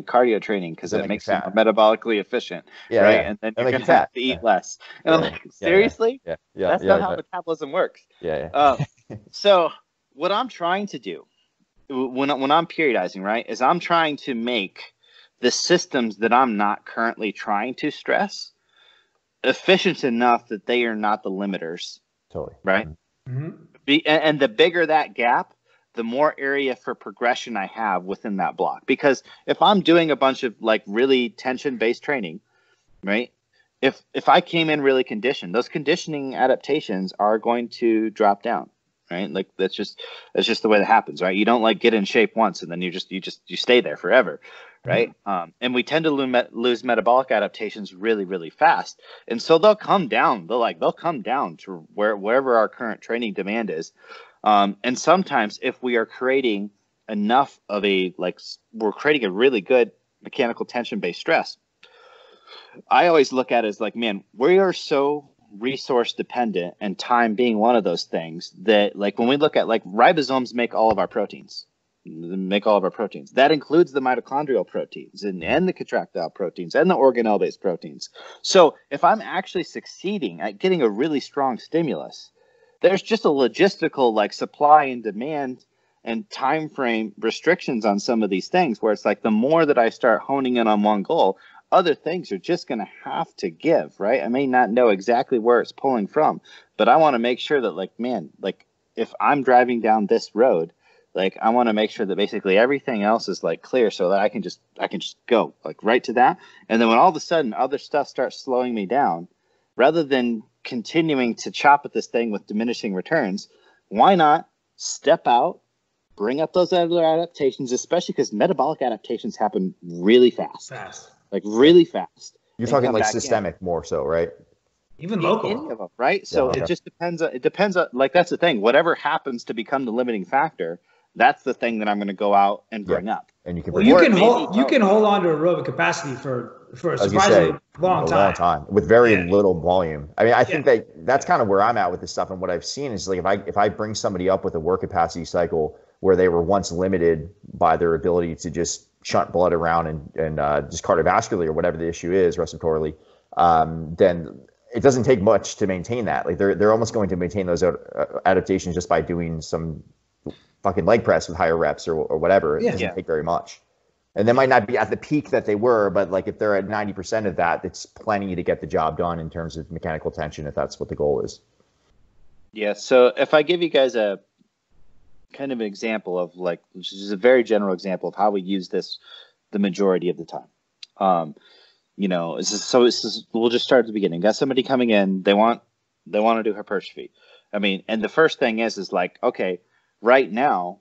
cardio training because it makes you more metabolically efficient, right? Yeah. And then you're gonna have to eat less. And I'm like, seriously? Yeah. That's not how metabolism works. So what I'm trying to do when I'm periodizing, right, is I'm trying to make the systems that I'm not currently trying to stress efficient enough that they are not the limiters.
Totally.
Right. Mm-hmm. And the bigger that gap, the more area for progression I have within that block. Because if I'm doing a bunch of like really tension-based training, right? If I came in really conditioned, those conditioning adaptations are going to drop down, right? Like that's just the way that happens, right? You don't like get in shape once and then you stay there forever. Right. Mm-hmm. And we tend to lose metabolic adaptations really, really fast. And so they'll come down. They'll come down to wherever our current training demand is. And sometimes if we are creating enough of we're creating a really good mechanical tension based stress, I always look at it as like, man, we are so resource dependent, and time being one of those things that, like, when we look at, like, ribosomes make all of our proteins. That includes the mitochondrial proteins and the contractile proteins and the organelle-based proteins. So if I'm actually succeeding at getting a really strong stimulus, there's just a logistical, like, supply and demand and time frame restrictions on some of these things, where it's like the more that I start honing in on one goal, other things are just going to have to give, right? I may not know exactly where it's pulling from, but I want to make sure that, like, man, like, if I'm driving down this road, like, I want to make sure that basically everything else is, like, clear so that I can just go, like, right to that. And then when all of a sudden other stuff starts slowing me down, rather than continuing to chop at this thing with diminishing returns, why not step out, bring up those other adaptations, especially because metabolic adaptations happen really fast. Like, really fast.
You're talking like systemic more so, right?
Even local.
Any of them, right? So it just depends. It depends on, like, that's the thing. Whatever happens to become the limiting factor, that's the thing that I'm going to go out and bring up.
And you can
hold on to aerobic capacity for a surprisingly long time
with very little volume. I mean, I think that's kind of where I'm at with this stuff, and what I've seen is, like, if I bring somebody up with a work capacity cycle where they were once limited by their ability to just shunt blood around and just cardiovascularly or whatever the issue is, respiratorily, then it doesn't take much to maintain that. Like, they're almost going to maintain those adaptations just by doing some fucking leg press with higher reps or whatever. It doesn't take very much. And they might not be at the peak that they were, but, like, if they're at 90% of that, it's plenty to get the job done in terms of mechanical tension, if that's what the goal is.
Yeah. So if I give you guys a kind of an example of, like, which is a very general example of how we use this the majority of the time. We'll just start at the beginning. Got somebody coming in, they want to do hypertrophy. I mean, and the first thing is like, okay, right now,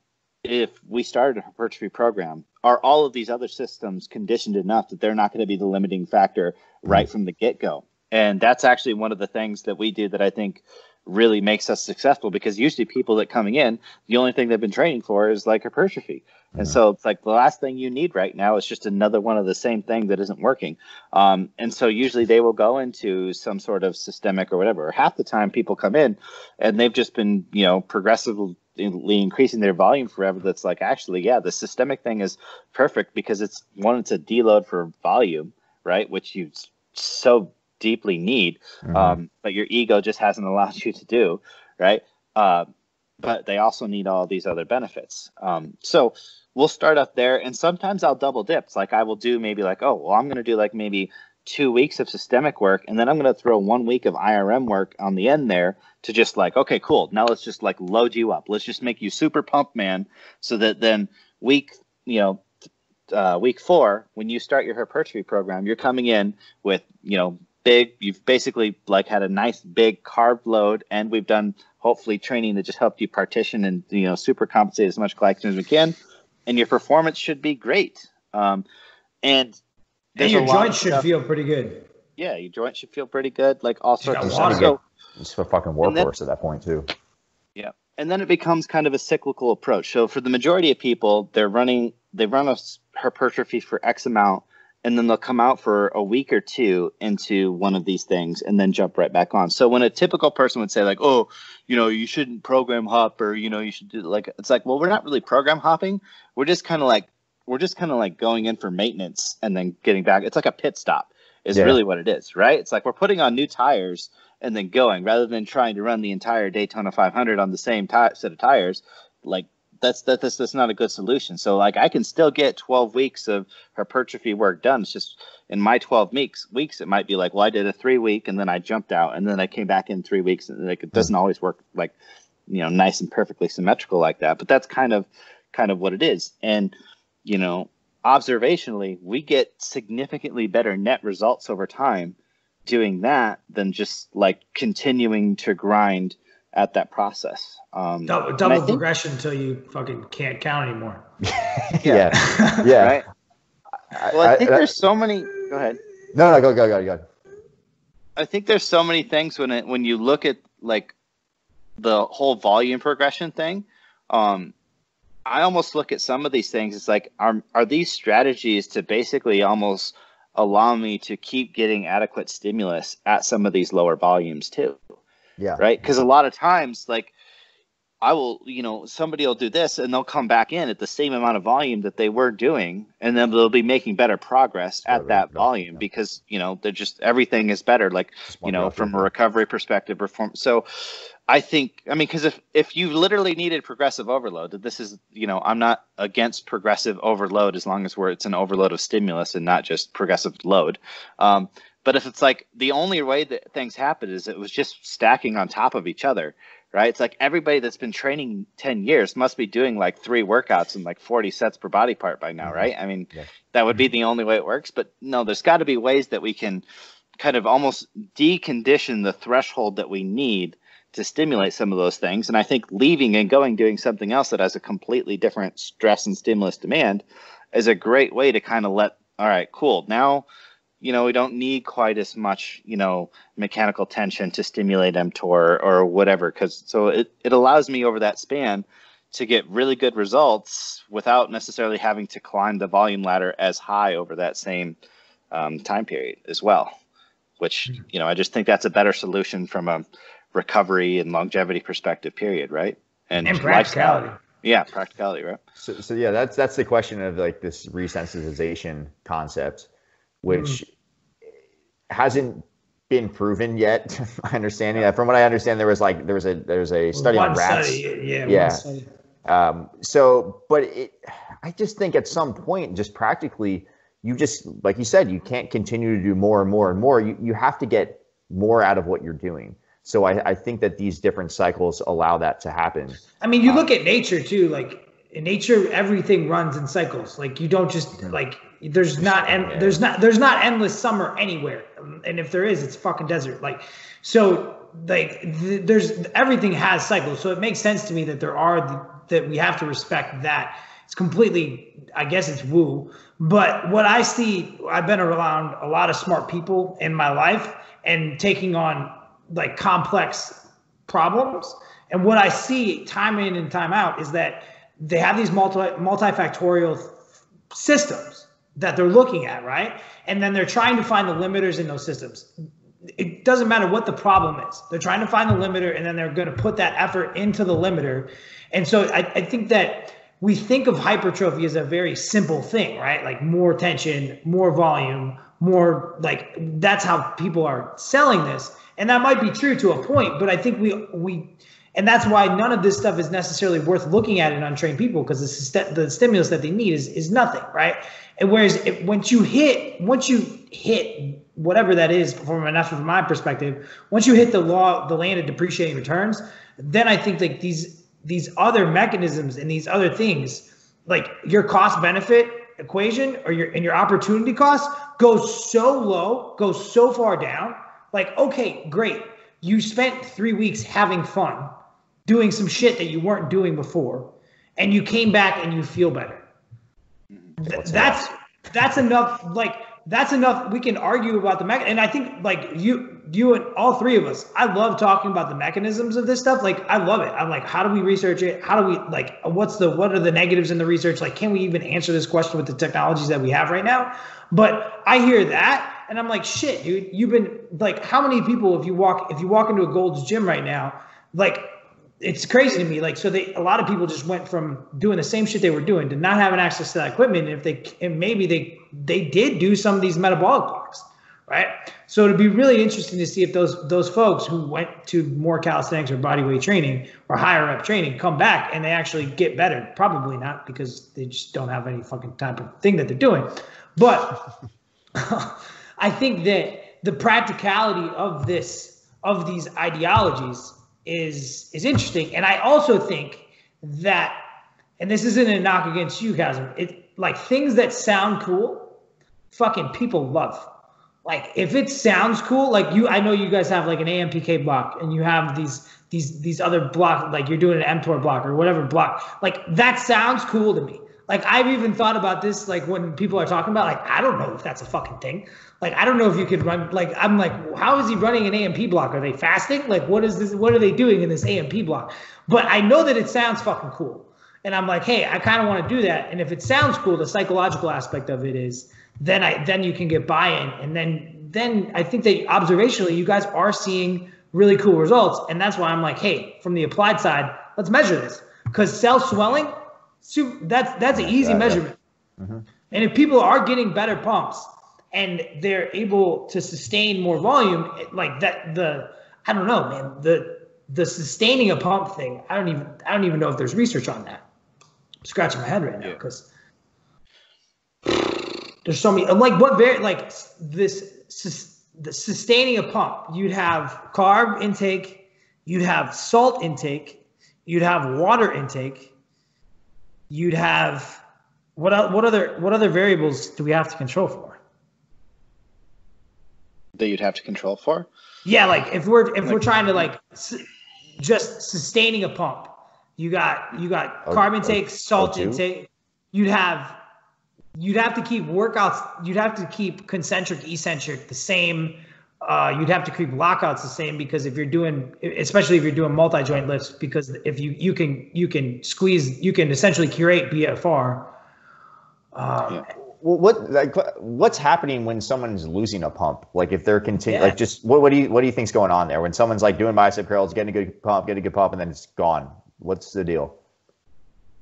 if we started a hypertrophy program, are all of these other systems conditioned enough that they're not going to be the limiting factor right from the get-go? And that's actually one of the things that we do that I think really makes us successful, because usually people that coming in, the only thing they've been training for is like hypertrophy. And so it's like the last thing you need right now is just another one of the same thing that isn't working. And so usually they will go into some sort of systemic or whatever. Or half the time people come in and they've just been, progressively increasing their volume forever. That's like, actually, yeah, the systemic thing is perfect because it's a deload for volume, right? Which you so deeply need, but your ego just hasn't allowed you to do, right? But they also need all these other benefits. So we'll start up there, and sometimes I'll double dip. It's like I will do maybe like, oh, well, I'm going to do like maybe 2 weeks of systemic work, and then I'm going to throw 1 week of IRM work on the end there to just like, okay, cool. Now let's just like load you up. Let's just make you super pumped, man, so that then week 4, when you start your hypertrophy program, you're coming in with, you've basically like had a nice big carb load, and we've done hopefully training that just helped you partition and, super compensate as much glycogen as we can. And your performance should be great. And
your joints should feel pretty good.
Yeah, your joints should feel pretty good. Like all sorts of
stuff. So it's a fucking workhorse at that point too.
Yeah. And then it becomes kind of a cyclical approach. So for the majority of people, they run a hypertrophy for X amount, and then they'll come out for a week or two into one of these things and then jump right back on. So when a typical person would say like, oh, you shouldn't program hop, or, you should do like, it's like, well, we're not really program hopping. We're just kind of like going in for maintenance and then getting back. It's like a pit stop is really what it is, right? It's like we're putting on new tires and then going, rather than trying to run the entire Daytona 500 on the same set of tires. Like, that's not a good solution. So like I can still get 12 weeks of hypertrophy work done. It's just in my 12 weeks, it might be like, well, I did a 3 week and then I jumped out and then I came back in 3 weeks, and like it doesn't always work like, nice and perfectly symmetrical like that. But that's kind of what it is. And, observationally, we get significantly better net results over time doing that than just like continuing to grind at that process.
Double progression until you fucking can't count anymore.
Yeah.
Right. Well, I think there's so many. Go ahead.
No, go.
I think there's so many things when you look at like the whole volume progression thing. I almost look at some of these things. It's like, are these strategies to basically almost allow me to keep getting adequate stimulus at some of these lower volumes too?
Yeah.
Right. Because a lot of times, like I will, somebody will do this and they'll come back in at the same amount of volume that they were doing, and then they'll be making better progress at that volume because, they're just, everything is better. Like, from a recovery perspective, so I think, because if you literally needed progressive overload, that this is, I'm not against progressive overload as long as it's an overload of stimulus and not just progressive load. But if it's like the only way that things happen is it was just stacking on top of each other, right? It's like everybody that's been training 10 years must be doing like 3 workouts and like 40 sets per body part by now, right? That would be the only way it works. But no, there's got to be ways that we can kind of almost decondition the threshold that we need to stimulate some of those things. And I think leaving and doing something else that has a completely different stress and stimulus demand is a great way to kind of all right, cool. Now, we don't need quite as much, mechanical tension to stimulate mTOR or whatever. So it allows me over that span to get really good results without necessarily having to climb the volume ladder as high over that same time period as well, which, I just think that's a better solution from a recovery and longevity perspective, period, right? And
practicality.
Yeah, practicality, right?
So yeah, that's the question of like this resensitization concept, which hasn't been proven yet. My understanding that, from what I understand, there was a study on rats. Study. I just think at some point, just practically, you just, like you said, you can't continue to do more and more and more. You have to get more out of what you're doing. So I think that these different cycles allow that to happen.
You look at nature too. Like in nature, everything runs in cycles. Like you don't just like there's not endless summer anywhere. And if there is, it's fucking desert. Like so, like there's everything has cycles. So it makes sense to me that there are that we have to respect that. It's completely, I guess it's woo. But what I see, I've been around a lot of smart people in my life and taking on like complex problems. And what I see time in and time out is that they have these multifactorial systems that they're looking at, right? And then they're trying to find the limiters in those systems. It doesn't matter what the problem is. They're trying to find the limiter, and then they're going to put that effort into the limiter. And so I think that we think of hypertrophy as a very simple thing, right? Like more tension, more volume, more like that's how people are selling this. And that might be true to a point, but I think and that's why none of this stuff is necessarily worth looking at in untrained people, because the stimulus that they need is nothing, right? And whereas once you hit whatever that is, from my perspective, once you hit the land of depreciating returns, then I think like these other mechanisms and these other things, like your cost benefit equation or your opportunity cost goes so low, goes so far down. Like, okay, great. You spent 3 weeks having fun, doing some shit that you weren't doing before, and you came back and you feel better. That's enough. Like, that's enough. We can argue about the mechanism. And I think like you and all three of us, I love talking about the mechanisms of this stuff. Like, I love it. I'm like, how do we research it? How do we like, what are the negatives in the research? Like, can we even answer this question with the technologies that we have right now? But I hear that and I'm like, shit, dude, you've been like, how many people, if you walk into a Gold's Gym right now, like, it's crazy to me. Like, so a lot of people just went from doing the same shit they were doing to not having access to that equipment. And maybe they did do some of these metabolic blocks, right? So it'd be really interesting to see if those folks who went to more calisthenics or bodyweight training or higher rep training come back and they actually get better. Probably not, because they just don't have any fucking type of thing that they're doing. But I think that the practicality of these ideologies is interesting. And I also think that, and this isn't a knock against you, Kassem, it like things that sound cool, fucking people love. Like, if it sounds cool, like I know you guys have like an AMPK block and you have these other block, like you're doing an mTOR block or whatever block, like that sounds cool to me. Like, I've even thought about this, like when people are talking about, like, I don't know if that's a fucking thing. Like, I don't know if you could run, like, I'm like, how is he running an AMP block? Are they fasting? Like, what is this? What are they doing in this AMP block? But I know that it sounds fucking cool. And I'm like, hey, I kind of want to do that. And if it sounds cool, the psychological aspect of it is, then you can get buy-in. And then I think that observationally, you guys are seeing really cool results. And that's why I'm like, hey, from the applied side, let's measure this. Because cell swelling, that's an easy measurement. Mm-hmm. And if people are getting better pumps and they're able to sustain more volume, like that, I don't know, man, the sustaining a pump thing, I don't even know if there's research on that. I'm scratching my head right now because there's so many, like the sustaining a pump, you'd have carb intake, you'd have salt intake, you'd have water intake, you'd have what other variables do we have to control for?
That you'd have to control for?
Yeah, like if we're trying to like just sustaining a pump, you got carb intake, salt intake. You'd have to keep workouts. You'd have to keep concentric, eccentric the same. You'd have to keep lockouts the same, because if you're doing, especially if you're doing multi-joint lifts, because if you can squeeze, you can essentially curate BFR.
What's happening when someone's losing a pump? Like, if they're continuing, like, just what do you think's going on there when someone's like doing bicep curls, getting a good pump, and then it's gone? What's the deal?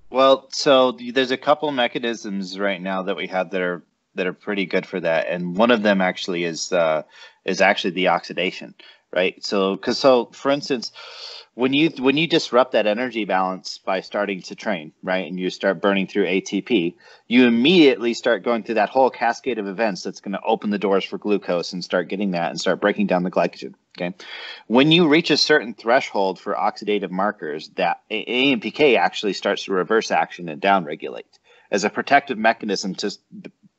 Well, so there's a couple mechanisms right now that we have that are pretty good for that, and one of them actually is actually the oxidation, right? So for instance, when you disrupt that energy balance by starting to train, right, and you start burning through ATP, you immediately start going through that whole cascade of events that's going to open the doors for glucose and start getting that and start breaking down the glycogen. Okay, when you reach a certain threshold for oxidative markers, that AMPK actually starts to reverse action and downregulate as a protective mechanism to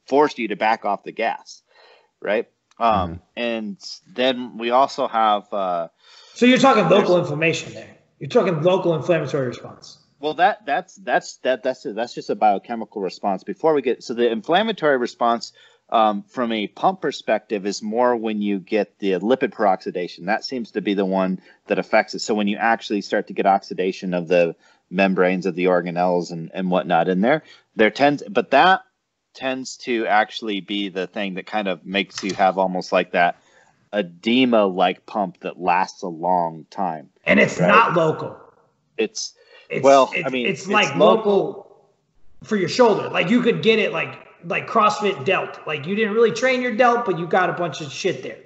force you to back off the gas, right? And then we also have.
So you're talking local inflammation there. You're talking local inflammatory response.
Well, that's just a biochemical response. Before we get, so the inflammatory response from a pump perspective is more when you get the lipid peroxidation. That seems to be the one that affects it. So when you actually start to get oxidation of the membranes of the organelles and whatnot in there, that tends to actually be the thing that kind of makes you have almost like that edema-like pump that lasts a long time.
And it's not local.
It's
like local for your shoulder. Like you could get it like CrossFit delt. Like you didn't really train your delt, but you got a bunch of shit there.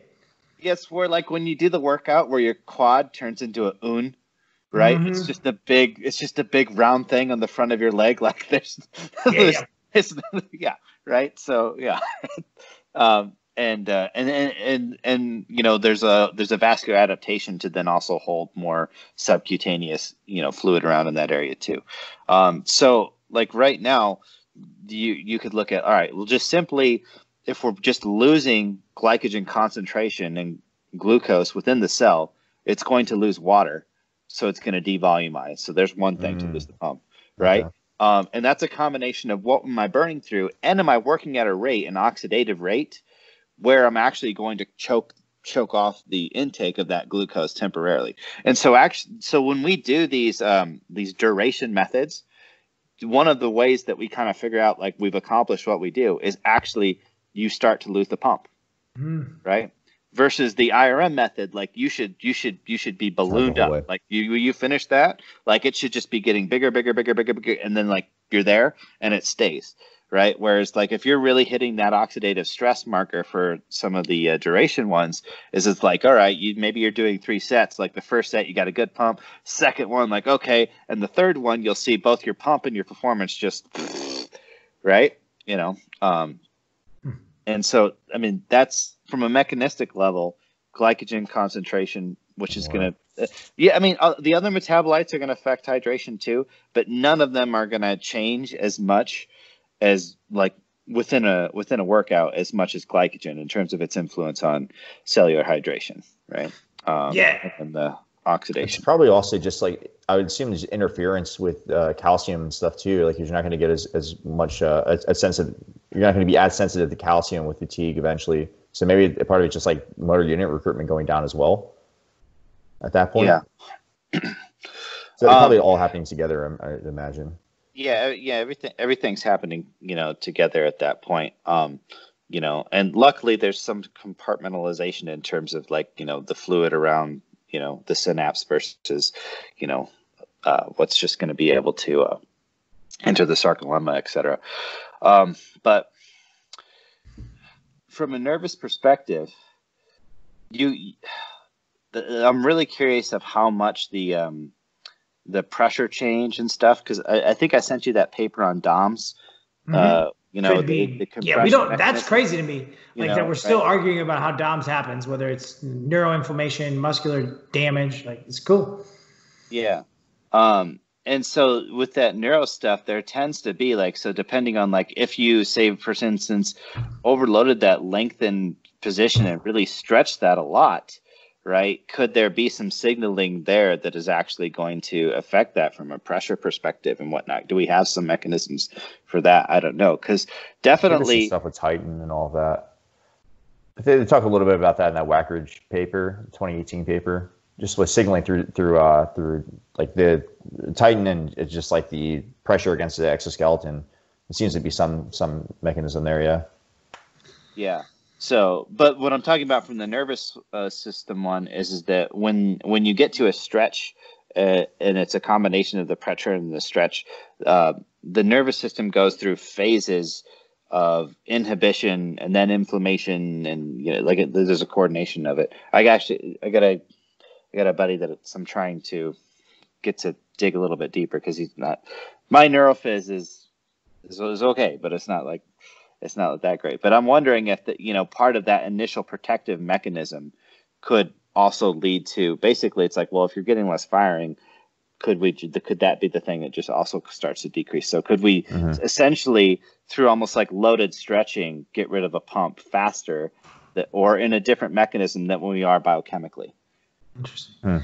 Yes, where like when you do the workout where your quad turns into a un, right? Mm-hmm. It's just a big round thing on the front of your leg. Like there's right. So yeah. And you know, there's a vascular adaptation to then also hold more subcutaneous, you know, fluid around in that area too. So like right now, you could look at, all right, well, just simply if we're just losing glycogen concentration and glucose within the cell, it's going to lose water, so it's going to devolumize. So there's one thing to lose the pump, right? Okay. And that's a combination of what am I burning through, and am I working at a rate, an oxidative rate, where I'm actually going to choke off the intake of that glucose temporarily. And so when we do these duration methods, one of the ways that we kind of figure out like we've accomplished what we do is actually you start to lose the pump, right? Versus the IRM method, like you should be ballooned up. Like you finish that, like it should just be getting bigger, and then like you're there and it stays. Right. Whereas like if you're really hitting that oxidative stress marker for some of the duration ones, it's like, all right, maybe you're doing 3 sets. Like the first set, you got a good pump. Second one, like, OK. And the third one, you'll see both your pump and your performance just right. You know, and so, I mean, that's from a mechanistic level, glycogen concentration, which is going to I mean, the other metabolites are going to affect hydration, too, but none of them are going to change as much as like within a workout as much as glycogen in terms of its influence on cellular hydration, right? And the oxidation. It's
probably also just like, I would assume there's interference with calcium and stuff too. Like you're not going to get as much a sensitive. You're not going to be as sensitive to calcium with fatigue eventually. So maybe part of it's just like motor unit recruitment going down as well at that point. Yeah. So probably all happening together, I imagine.
Yeah, everything's happening, you know, together at that point. You know, and luckily there's some compartmentalization in terms of like, you know, the fluid around, you know, the synapse versus, you know, what's just going to be able to enter the sarcolemma, et cetera. But from a nervous perspective, I'm really curious of how much the pressure change and stuff, because I think I sent you that paper on DOMS. You know, the compression
we don't. That's crazy to me. Like that we're still arguing about how DOMS happens, whether it's neuroinflammation, muscular damage. Like it's cool.
Yeah. And so with that neuro stuff, there tends to be like, so depending on like if you say, for instance, overloaded that lengthened position and really stretched that a lot, right? Could there be some signaling there that is actually going to affect that from a pressure perspective and whatnot? Do we have some mechanisms for that? I don't know, because definitely
stuff with Titan and all of that. They talk a little bit about that in that Wackridge paper, 2018 paper, just with signaling through like the Titan, and it's just like the pressure against the exoskeleton. It seems to be some mechanism there, yeah.
Yeah. So, but what I'm talking about from the nervous system one is that when you get to a stretch, and it's a combination of the pressure and the stretch, the nervous system goes through phases of inhibition and then inflammation, and you know, like there's a coordination of it. I got a buddy that I'm trying to get to dig a little bit deeper, because he's not. My neurophys is okay, but it's not that great. But I'm wondering if part of that initial protective mechanism could also lead to, basically it's like, well, if you're getting less firing, could that be the thing that just also starts to decrease? So could we essentially, through almost like loaded stretching, get rid of a pump faster, or in a different mechanism than we are biochemically?
Interesting.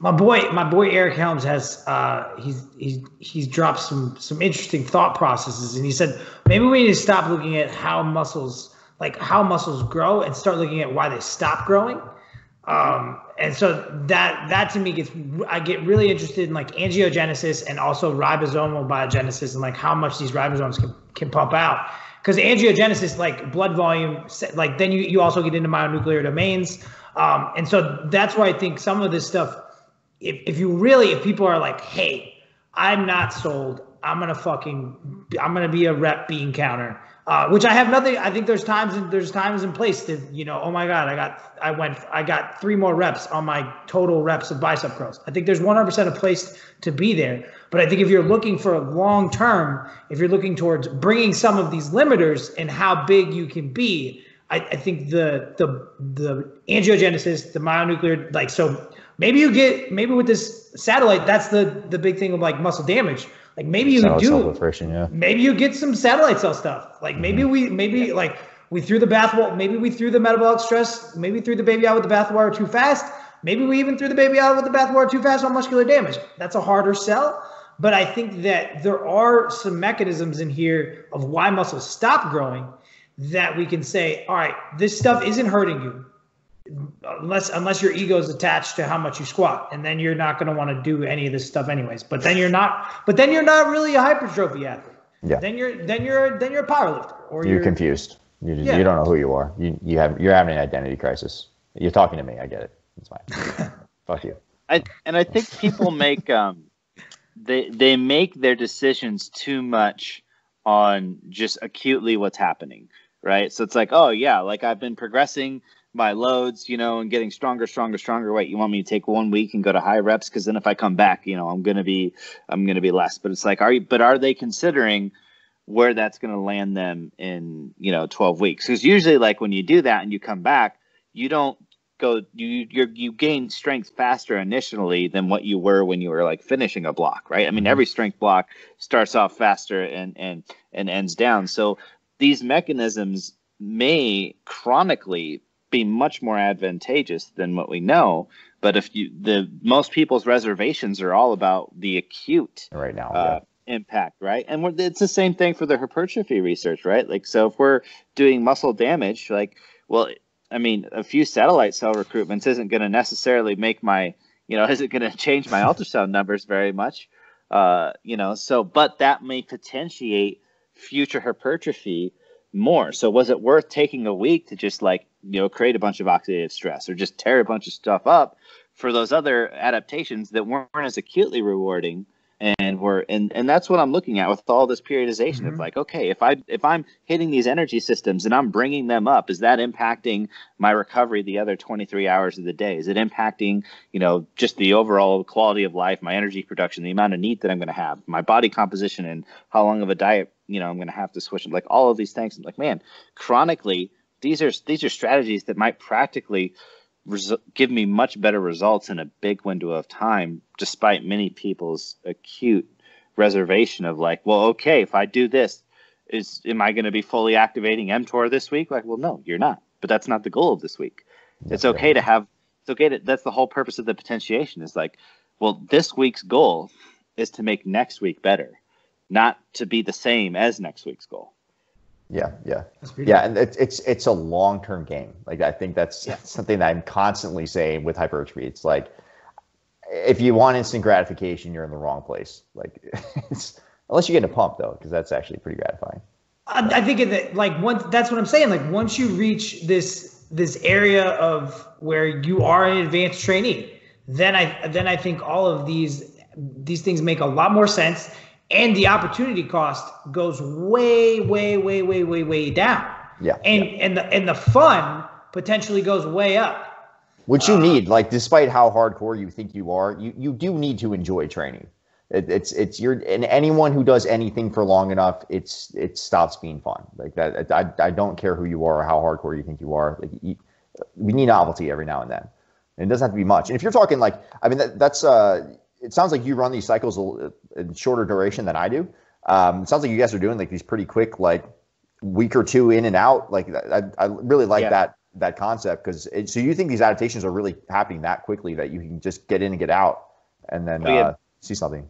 My boy Eric Helms has he's dropped some interesting thought processes, and he said maybe we need to stop looking at how muscles grow and start looking at why they stop growing. And so that to me I get really interested in like angiogenesis and also ribosomal biogenesis and like how much these ribosomes can pump out. Because angiogenesis, like blood volume, like then you also get into myonuclear domains. And so that's why I think some of this stuff, if people are like, hey, I'm not sold, I'm gonna be a rep bean counter, which I have nothing. I think there's times in place to, oh my God, I got 3 more reps on my total reps of bicep curls. I think there's 100% a place to be there. But I think if you're looking for a long term, if you're looking towards bringing some of these limiters and how big you can be, I think the angiogenesis, the myonuclear, like, so maybe with this satellite, that's the big thing of like muscle damage. Like maybe you maybe you get some satellite cell stuff. Like maybe we threw the bathwater, maybe we threw the metabolic stress, maybe threw the baby out with the bathwater too fast. Maybe we even threw the baby out with the bathwater too fast on muscular damage. That's a harder sell. But I think that there are some mechanisms in here of why muscles stop growing that we can say, all right, this stuff isn't hurting you unless your ego is attached to how much you squat, and then you're not going to want to do any of this stuff anyways. But then you're not really a hypertrophy athlete. Yeah. Then you're a powerlifter, or you're confused.
You don't know who you are. You're having an identity crisis. You're talking to me. I get it. It's fine. Fuck you.
I think people make they make their decisions too much on just acutely what's happening, right? So it's like, oh yeah, like I've been progressing my loads, and getting stronger. Wait, you want me to take 1 week and go to high reps? Because then if I come back, I'm gonna be less. But it's like, are they considering where that's gonna land them in 12 weeks? Because usually, like when you do that and you come back, you don't go, you gain strength faster initially than what you were when you were like finishing a block, right? I mean, every strength block starts off faster and ends down. So these mechanisms may chronically be much more advantageous than what we know. But if most people's reservations are all about the acute
right now
impact, right? And it's the same thing for the hypertrophy research, right? Like, so if we're doing muscle damage, like, well, I mean, a few satellite cell recruitments isn't going to necessarily make my, isn't going to change my ultrasound numbers very much, so, but that may potentiate future hypertrophy more. So was it worth taking a week to just like, create a bunch of oxidative stress or just tear a bunch of stuff up for those other adaptations that weren't as acutely rewarding? And that's what I'm looking at with all this periodization of like, okay, if I'm hitting these energy systems and I'm bringing them up, is that impacting my recovery the other 23 hours of the day? Is it impacting, just the overall quality of life, my energy production, the amount of NEAT that I'm going to have, my body composition, and how long of a diet, I'm going to have to switch, like all of these things. I'm like, man, chronically, these are strategies that might practically give me much better results in a big window of time, despite many people's acute reservation of like, well, okay, if I do this, am I going to be fully activating mTOR this week? Like, well, no, you're not. But that's not the goal of this week. That's the whole purpose of the potentiation is like, well, this week's goal is to make next week better, not to be the same as next week's goal.
Yeah. And it's a long-term game. Like, I think that's something that I'm constantly saying with hypertrophy. It's like, if you want instant gratification, you're in the wrong place. Like, unless you get a pump though, because that's actually pretty gratifying.
I think that's what I'm saying. Like, once you reach this area of where you are an advanced trainee, then I think all of these things make a lot more sense. And the opportunity cost goes way, way, way, way, way, way down. Yeah. And the fun potentially goes way up.
Which you need, like, despite how hardcore you think you are, you do need to enjoy training. And anyone who does anything for long enough, it stops being fun. Like that. I don't care who you are or how hardcore you think you are. Like, we need novelty every now and then. And it doesn't have to be much. And if you're talking like, I mean, that's it sounds like you run these cycles in shorter duration than I do. It sounds like you guys are doing like these pretty quick, like week or two in and out. Like I really like that that concept, because so you think these adaptations are really happening that quickly that you can just get in and get out and then see something.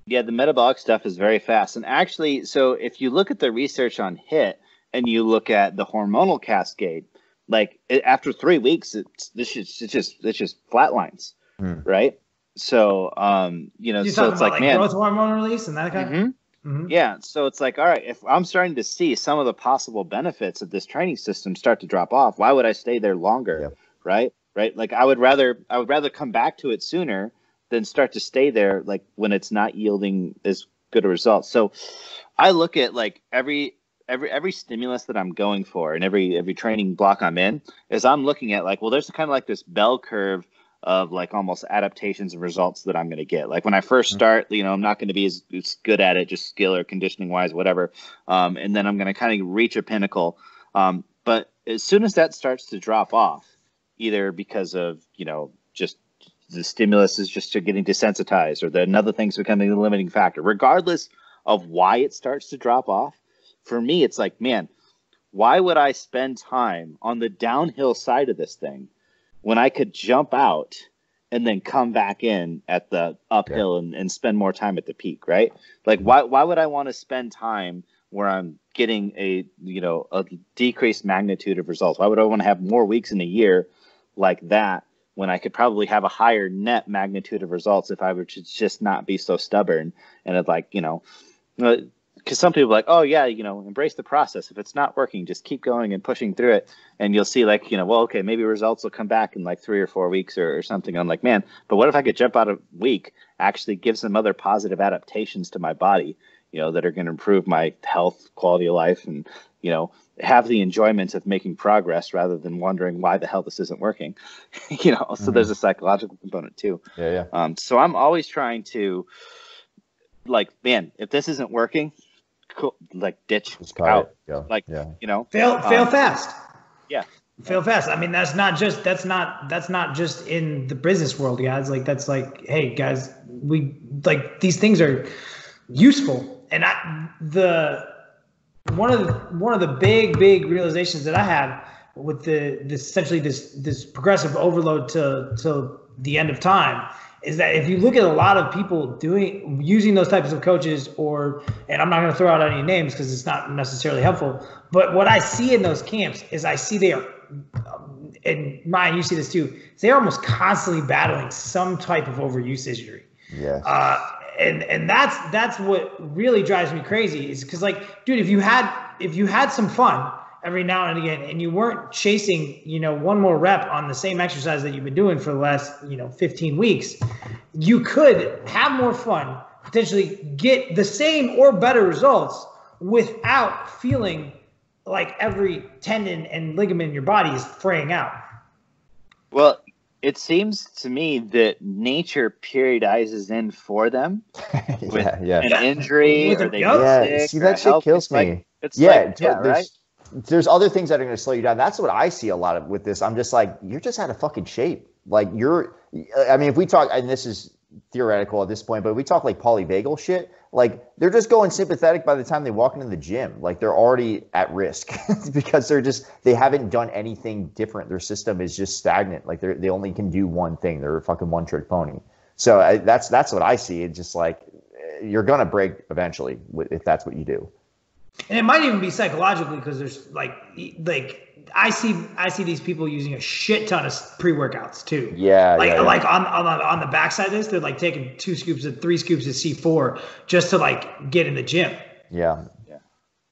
Yeah, the metabolic stuff is very fast. And actually, so if you look at the research on HIIT and you look at the hormonal cascade, like after 3 weeks, it's just flatlines, right? So, so it's like, man,
growth hormone release and that kind of.
Mm-hmm. Yeah. So it's like, all right, if I'm starting to see some of the possible benefits of this training system start to drop off, why would I stay there longer? Yeah. Right. Like I would rather come back to it sooner than start to stay there, like when it's not yielding as good a result. So I look at like every stimulus that I'm going for and every training block I'm in is I'm looking at like, well, there's kind of like this bell curve of like almost adaptations and results that I'm going to get. Like when I first start, I'm not going to be as good at it, just skill or conditioning wise, whatever. And then I'm going to kind of reach a pinnacle. But as soon as that starts to drop off, either because of, just the stimulus is just getting desensitized or another thing's becoming the limiting factor, regardless of why it starts to drop off. For me, it's like, man, why would I spend time on the downhill side of this thing when I could jump out and then come back in at the uphill and spend more time at the peak, right? Like, why would I want to spend time where I'm getting a decreased magnitude of results? Why would I want to have more weeks in a year like that when I could probably have a higher net magnitude of results if I were to just not be so stubborn? And it's like, because some people are like, oh yeah, embrace the process. If it's not working, just keep going and pushing through it. And you'll see like, well, okay, maybe results will come back in like 3 or 4 weeks or something. I'm like, man, but what if I could jump out a week, actually give some other positive adaptations to my body, that are going to improve my health, quality of life, and, have the enjoyment of making progress rather than wondering why the hell this isn't working, so there's a psychological component too.
Yeah.
So I'm always trying to like, man, if this isn't working, cool, like ditch out, fail
fast.
Yeah.
Fail fast. I mean, that's not just in the business world, guys. Like, that's like, hey guys, we like these things are useful. And one of the big realizations that I had with this progressive overload to the end of time is that if you look at a lot of people using those types of coaches, and I'm not going to throw out any names because it's not necessarily helpful, but what I see in those camps is I see they are, and Ryan, you see this too, they're almost constantly battling some type of overuse injury.
Yes.
And that's what really drives me crazy is because, like, dude, if you had some fun every now and again and you weren't chasing, one more rep on the same exercise that you've been doing for the last, 15 weeks, you could have more fun, potentially get the same or better results without feeling like every tendon and ligament in your body is fraying out.
Well, it seems to me that nature periodizes in for them with an injury or they get sick.
See, that shit kills me. There's other things that are going to slow you down. That's what I see a lot of with this. I'm just like, you're just out of fucking shape. Like if we talk, and this is theoretical at this point, but we talk like polyvagal shit, like they're just going sympathetic by the time they walk into the gym. Like they're already at risk because they haven't done anything different. Their system is just stagnant. Like they only can do one thing. They're a fucking one trick pony. So that's what I see. It's just like, you're going to break eventually if that's what you do.
And it might even be psychologically because there's like I see these people using a shit ton of pre-workouts too. Like on the backside of this, they're like taking 3 scoops of C4 just to like get in the gym.
Yeah.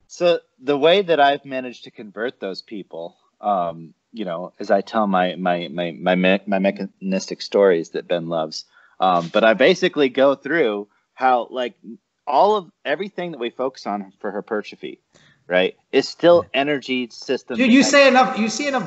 So the way that I've managed to convert those people, as I tell my mechanistic stories that Ben loves, but I basically go through how like all of everything that we focus on for hypertrophy, right, is still energy system.
Dude, you see enough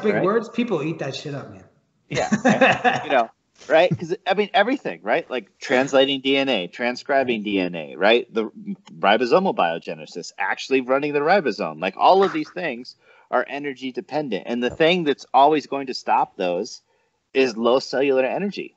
big words, people eat that shit up, man.
Yeah, right? Because I mean everything, right? Like translating DNA, transcribing DNA, right? The ribosomal biogenesis, actually running the ribosome, like all of these things are energy dependent, and the thing that's always going to stop those is low cellular energy,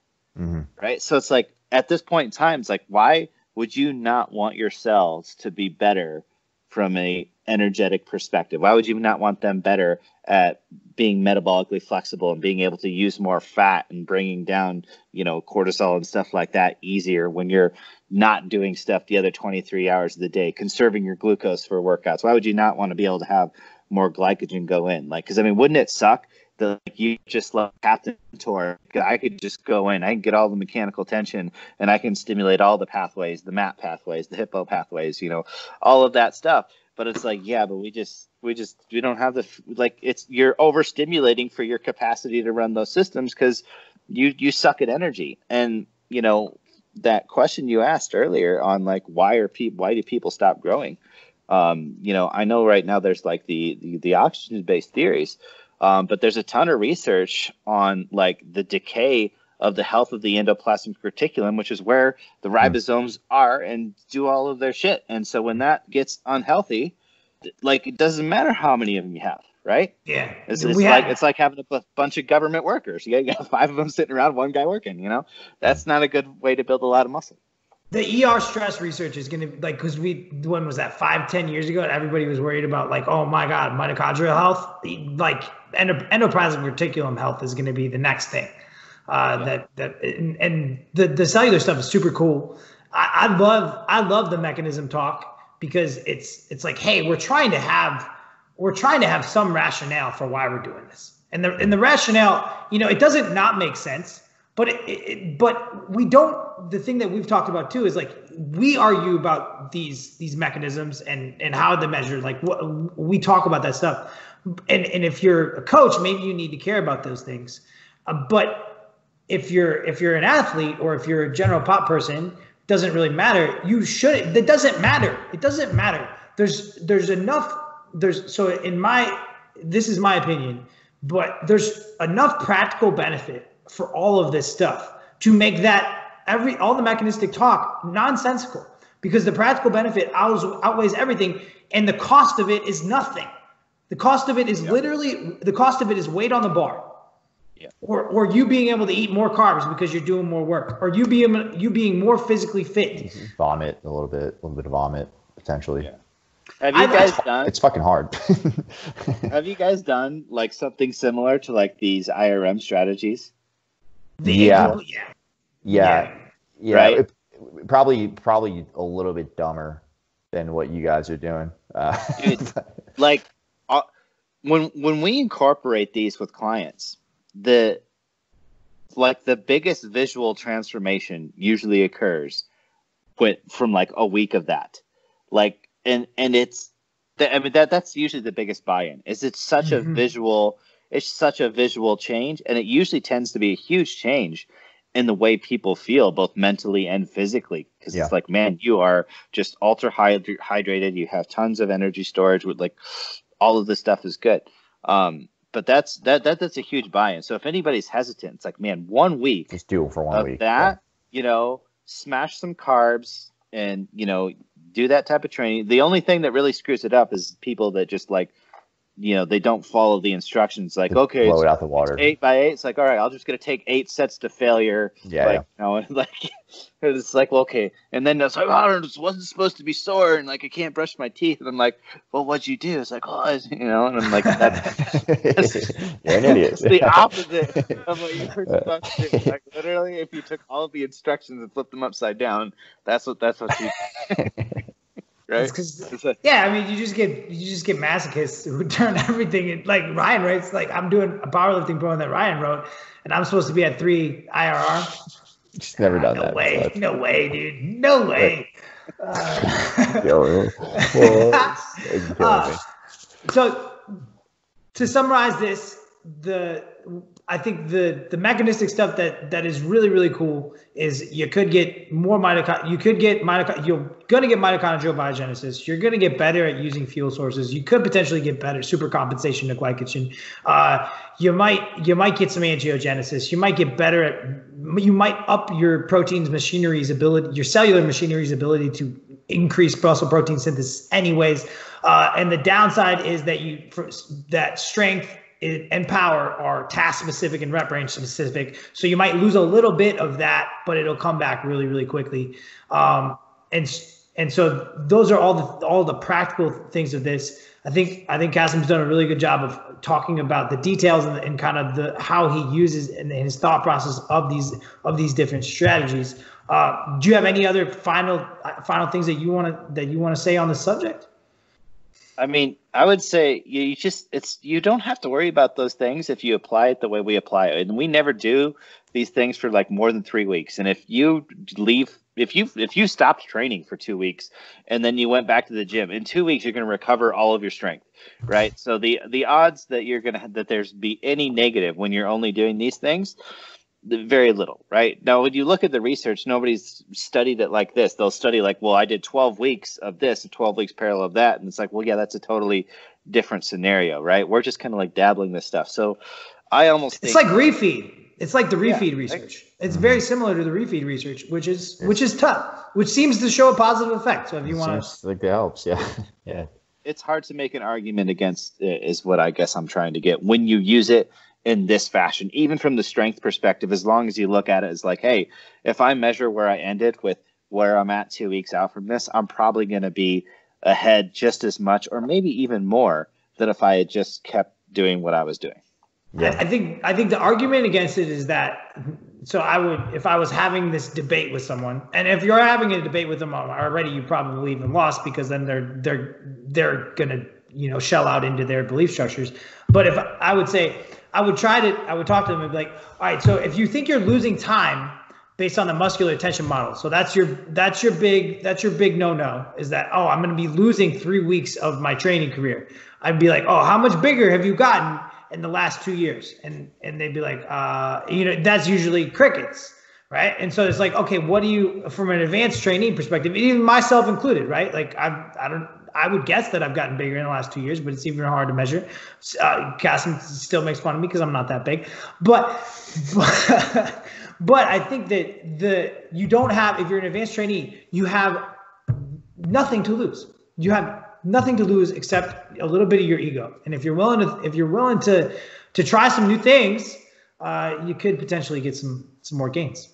right? So it's like at this point in time, it's like, why would you not want your cells to be better from a energetic perspective? Why would you not want them better at being metabolically flexible and being able to use more fat and bringing down, cortisol and stuff like that easier when you're not doing stuff the other 23 hours of the day, conserving your glucose for workouts? Why would you not want to be able to have more glycogen go in? Because wouldn't it suck that you just like Captain Tour? I could just go in, I can get all the mechanical tension, and I can stimulate all the pathways, the MAP pathways, the hippo pathways, all of that stuff. But it's like, yeah, but we don't have you're overstimulating for your capacity to run those systems because you suck at energy. And, that question you asked earlier on why do people stop growing? I know right now there's the oxygen-based theories, but there's a ton of research on the decay of the health of the endoplasmic reticulum, which is where the ribosomes are and do all of their shit. And so when that gets unhealthy, it doesn't matter how many of them you have, right?
Yeah.
It's like having a bunch of government workers. You got 5 of them sitting around, one guy working, That's not a good way to build a lot of muscle.
The ER stress research is going to because when was that 5-10 years ago? And everybody was worried about oh my God, mitochondrial health, endoplasmic reticulum health is going to be the next thing. And the cellular stuff is super cool. I love the mechanism talk because it's hey, we're trying to have some rationale for why we're doing this. And the rationale, it doesn't not make sense, but but we don't. The thing that we've talked about too is we argue about these mechanisms and how they're measured. We talk about that stuff. And if you're a coach, maybe you need to care about those things. But if you're an athlete or if you're a general pop person, doesn't really matter. You should. That doesn't matter. It doesn't matter. There's enough. This is my opinion, but there's enough practical benefit for all of this stuff to make that all the mechanistic talk nonsensical, because the practical benefit outweighs everything, and the cost of it is nothing. The cost of it is literally the cost of it is weight on the bar. Yeah. Or you being able to eat more carbs because you're doing more work, or you being more physically fit.
Vomit a little bit of vomit potentially. Yeah.
Have you guys done?
It's fucking hard.
Have you guys done something similar to these IRM strategies?
Yeah.
Right.
Probably a little bit dumber than what you guys are doing.
Dude, when we incorporate these with clients, the biggest visual transformation usually occurs from a week of that. And it's that's usually the biggest buy-in. It's such a visual change, and it usually tends to be a huge change in the way people feel, both mentally and physically. Because it's man, you are just ultra hydrated. You have tons of energy storage with all of this stuff is good. But that's a huge buy-in. So if anybody's hesitant, it's man, 1 week.
Just do it for 1 week.
That, smash some carbs and, do that type of training. The only thing that really screws it up is people that just they don't follow the instructions. Okay,
blow it out the water.
It's 8 by 8. It's all right, I'm just going to take 8 sets to failure.
Yeah.
It's okay. And then it's it wasn't supposed to be sore, and I can't brush my teeth. And I'm well, what'd you do? It's and I'm that's
you're an idiot.
It's the opposite of what you were supposed to do. Literally, if you took all of the instructions and flipped them upside down, that's what you right?
You just get masochists who turn everything in, Ryan writes. I'm doing a powerlifting program that Ryan wrote, and I'm supposed to be at 3 IRR.
Just never done
no
that.
Way. No way, dude. No way. So to summarize this, I think the mechanistic stuff that is really, really cool is you could get more you're going to get mitochondrial biogenesis. You're going to get better at using fuel sources. You could potentially get better supercompensation to glycogen. You might get some angiogenesis. You might get better you might up your protein's machinery's ability, your cellular machinery's ability to increase muscle protein synthesis anyways. And the downside is that strength and power are task specific and rep range specific. So you might lose a little bit of that, but it'll come back really, really quickly. And And so those are all the practical things of this. I think Kassem's done a really good job of talking about the details and kind of how he uses and his thought process of these different strategies. Do you have any other final things that you want to say on the subject?
I mean, I would say you don't have to worry about those things if you apply it the way we apply it. And we never do these things for like more than 3 weeks. And if you stopped training for 2 weeks and then you went back to the gym, in 2 weeks you're going to recover all of your strength, right? So the odds that there's be any negative when you're only doing these things, very little, right? Now, when you look at the research, nobody's studied it like this. They'll study like, well, I did 12 weeks of this and 12 weeks parallel of that. And it's like, well, yeah, that's a totally different scenario, right? We're just kind of like dabbling this stuff. So I almost think—
it's like refeed. It's like the refeed research. It's very similar to the refeed research, which is tough, which seems to show a positive effect. So if you want
to— like that helps, yeah. Yeah.
It's hard to make an argument against it, is what I guess I'm trying to get, when you use it in this fashion, even from the strength perspective, as long as you look at it as like, hey, if I measure where I ended with where I'm at 2 weeks out from this, I'm probably going to be ahead just as much or maybe even more than if I had just kept doing what I was doing.
Yeah. I think the argument against it is that, so I would, if I was having this debate with someone, and if you're having a debate with them already, you probably even lost, because then they're gonna, shell out into their belief structures. But if I would say, I would talk to them and be like, all right, so if you think you're losing time based on the muscular tension model, so that's your big no-no, is that, oh, I'm going to be losing 3 weeks of my training career. I'd be like, oh, how much bigger have you gotten in the last 2 years? And they'd be like, that's usually crickets, right? And so it's like, okay, what do you, from an advanced trainee perspective, even myself included, right? Like I would guess that I've gotten bigger in the last 2 years, but it's even hard to measure. Kassem still makes fun of me because I'm not that big, but I think that you don't have, if you're an advanced trainee, you have nothing to lose. You have nothing to lose except a little bit of your ego. And if you're willing to try some new things, you could potentially get some more gains.